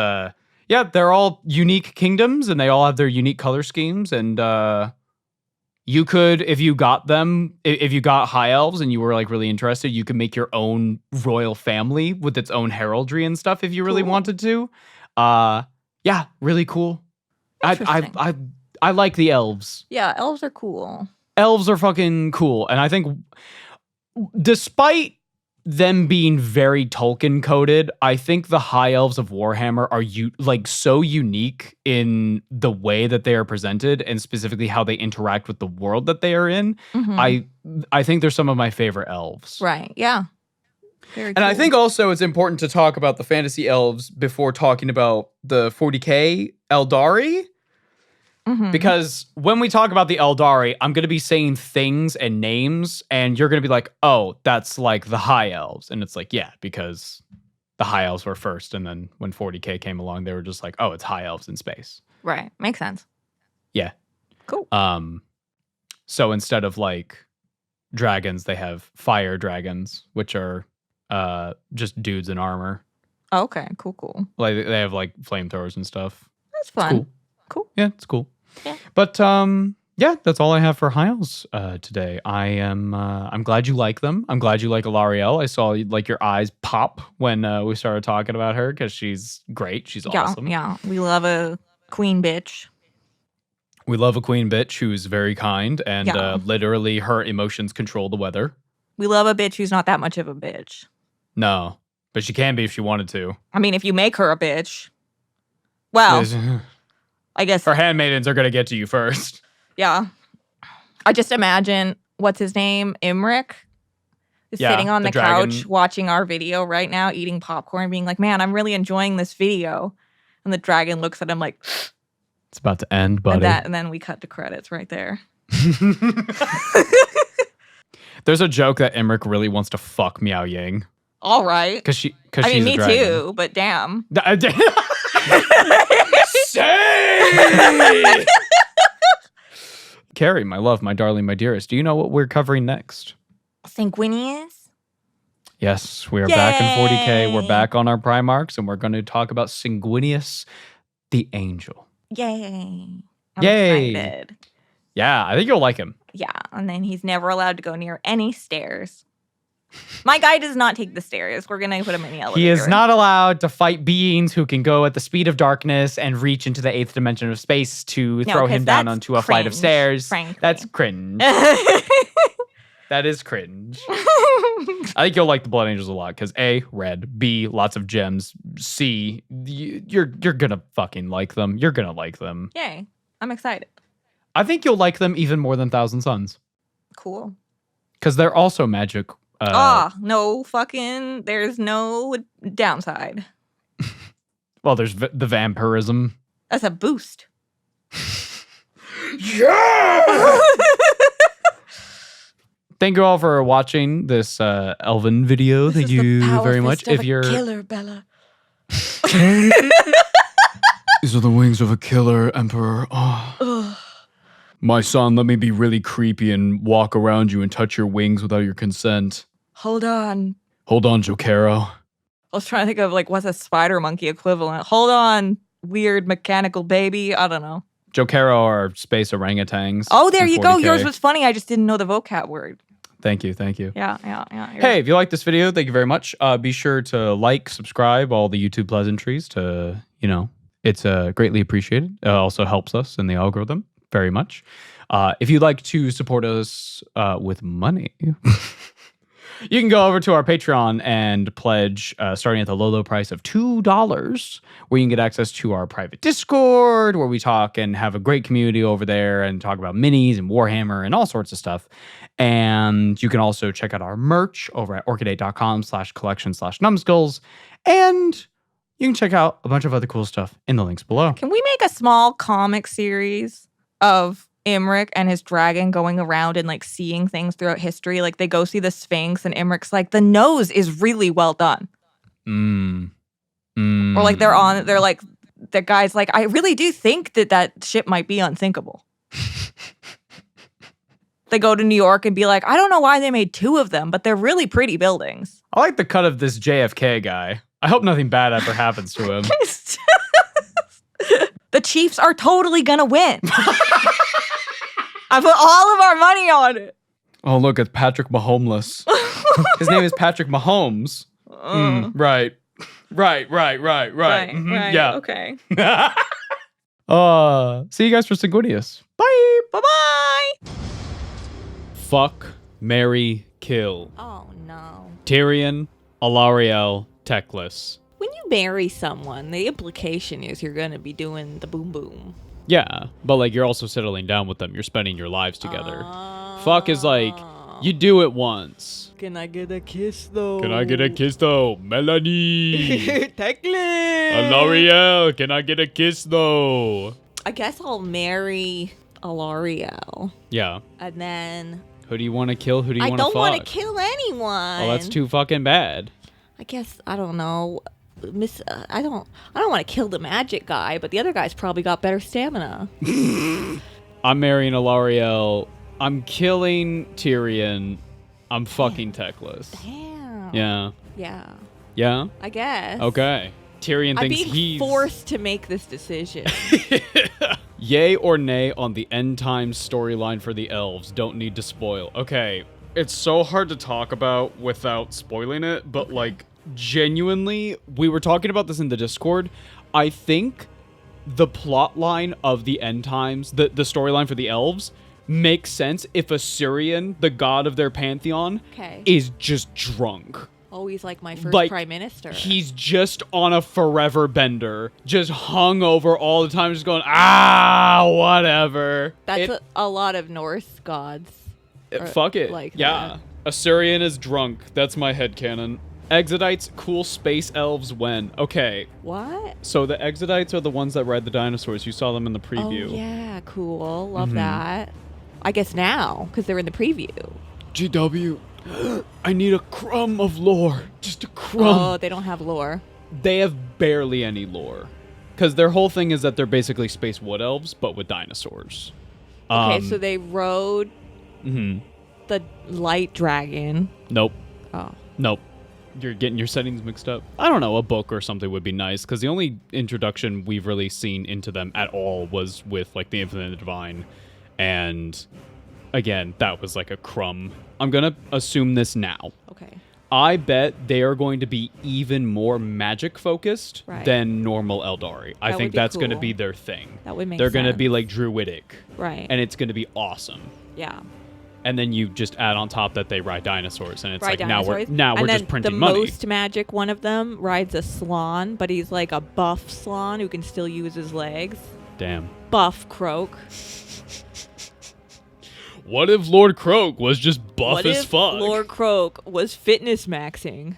yeah, they're all unique kingdoms and they all have their unique color schemes. And you could, if you got High Elves and you were like really interested, you could make your own royal family with its own heraldry and stuff if you really wanted to. Yeah, really cool. I like the elves. Yeah, elves are cool. Elves are fucking cool. And I think despite them being very Tolkien coded, I think the High Elves of Warhammer are so unique in the way that they are presented and specifically how they interact with the world that they are in. I think they're some of my favorite elves. Right. Yeah. Very and cool. I think also it's important to talk about the fantasy elves before talking about the 40k Eldari. Because when we talk about the Eldari, I'm going to be saying things and names, and you're going to be like, oh, that's like the High Elves. And it's like, yeah, because the High Elves were first, and then when 40K came along, they were just like, oh, it's High Elves in space. Right. Makes sense. Yeah. Cool. So instead of like dragons, they have fire dragons, which are just dudes in armor. Oh, okay. Cool. Like they have like flamethrowers and stuff. That's fun. It's Cool. Yeah, it's cool. Yeah. But yeah, that's all I have for High Elves today. I'm glad you like them. I'm glad you like Alarielle. I saw like your eyes pop when we started talking about her because she's great. She's awesome. Yeah. We love a queen bitch. We love a queen bitch who's very kind and literally her emotions control the weather. We love a bitch who's not that much of a bitch. No, but she can be if she wanted to. I mean, if you make her a bitch, well, I guess her handmaidens are going to get to you first. Yeah. I just imagine, what's his name? Imric is sitting on the couch watching our video right now, eating popcorn, being like, man, I'm really enjoying this video. And the dragon looks at him like, it's about to end, buddy. And then we cut to credits right there. There's a joke that Imric really wants to fuck Miao Ying. All right. I mean, me too, but damn. Say! Kari, my love, my darling, my dearest, do you know what we're covering next? Sanguinius? Yes, we are back in 40K. We're back on our Primarchs, and we're going to talk about Sanguinius the Angel. Yay. I'm Yay. excited. Yeah, I think you'll like him. Yeah, and then he's never allowed to go near any stairs. My guy does not take the stairs. We're going to put him in the elevator. He is not allowed to fight beings who can go at the speed of darkness and reach into the 8th dimension of space to throw him down onto a flight of stairs. Frankly. That's cringe. That is cringe. I think you'll like the Blood Angels a lot because A, red, B, lots of gems, C, you're going to fucking like them. You're going to like them. Yay. I'm excited. I think you'll like them even more than Thousand Suns. Cool. Because they're also magic. No fucking, there's no downside. Well, there's the vampirism. That's a boost. Yeah! Thank you all for watching this Elven video. Thank you very much. If you're killer, Bella. These are the wings of a killer, Emperor. Oh. My son, let me be really creepy and walk around you and touch your wings without your consent. Hold on. Hold on, Jokero. I was trying to think of like what's a spider monkey equivalent. Hold on, weird mechanical baby. I don't know. Jokero are space orangutans. Oh, there you go. Yours was funny. I just didn't know the vocab word. Thank you. Yeah. Hey, if you like this video, thank you very much. Be sure to like, subscribe, all the YouTube pleasantries to, it's greatly appreciated. It also helps us in the algorithm very much. If you'd like to support us with money, you can go over to our Patreon and pledge starting at the low price of $2, where you can get access to our private Discord, where we talk and have a great community over there and talk about minis and Warhammer and all sorts of stuff. And you can also check out our merch over at orchidate.com/collection/numbskulls. And you can check out a bunch of other cool stuff in the links below. Can we make a small comic series of Imric and his dragon going around and like seeing things throughout history? Like they go see the Sphinx and Imric's like, the nose is really well done. Or like they're like, the guy's like, I really do think that ship might be unthinkable. They go to New York and be like, I don't know why they made 2 of them, but they're really pretty buildings. I like the cut of this JFK guy. I hope nothing bad ever happens to him. The Chiefs are totally gonna win. I put all of our money on it. Oh, look, it's Patrick Mahomes. His name is Patrick Mahomes. Right. Mm-hmm. Right. Yeah. Okay. See you guys for Sanguinius. Bye. Bye-bye. Fuck, marry, kill. Oh, no. Tyrion, Alarielle, Teclis. When you marry someone, the implication is you're going to be doing the boom boom. Yeah, but like you're also settling down with them. You're spending your lives together. Fuck is like, you do it once. Can I get a kiss though? Melanie. Teclis. Alarielle, can I get a kiss though? I guess I'll marry Alarielle. Yeah. And then... Who do you want to kill? Who do you I want to fuck? don't want to kill anyone. Well, that's too fucking bad. I guess I don't know. I don't want to kill the magic guy, but the other guy's probably got better stamina. I'm marrying Alarielle. I'm killing Tyrion. I'm fucking techless. Damn. Yeah. Yeah. Yeah? I guess. Okay. Tyrion I'm thinks being he's forced to make this decision. Yay or nay on the end times storyline for the elves. Don't need to spoil. Okay. It's so hard to talk about without spoiling it, but like genuinely, we were talking about this in the Discord. I think the plot line of the end times, the storyline for the elves, makes sense if Aenarion, the god of their pantheon, is just drunk. Always like my first prime minister. He's just on a forever bender, just hung over all the time, just going, whatever. That's a lot of Norse gods. Fuck it. Like yeah. Aenarion is drunk. That's my headcanon. Exodites, cool space elves when. Okay. What? So the Exodites are the ones that ride the dinosaurs. You saw them in the preview. Oh, yeah. Cool. Love that. I guess now, because they're in the preview. GW, I need a crumb of lore. Just a crumb. Oh, they don't have lore. They have barely any lore. Because their whole thing is that they're basically space wood elves, but with dinosaurs. Okay, so they rode the light dragon. Nope. Oh. Nope. You're getting your settings mixed up. I don't know, a book or something would be nice, because the only introduction we've really seen into them at all was with, like, the Infinite and the Divine. And, again, that was like a crumb. I'm going to assume this now. Okay. I bet they are going to be even more magic-focused than normal Eldari. I think that's going to be their thing. That would make sense. They're going to be, like, druidic. Right. And it's going to be awesome. Yeah. And then you just add on top that they ride dinosaurs, and it's like dinosaurs. now we're just printing money. The most magic one of them rides a slan, but he's like a buff slan who can still use his legs. Damn. Buff Croak. What if Lord Croak was just buff as fuck? Lord Croak was fitness maxing?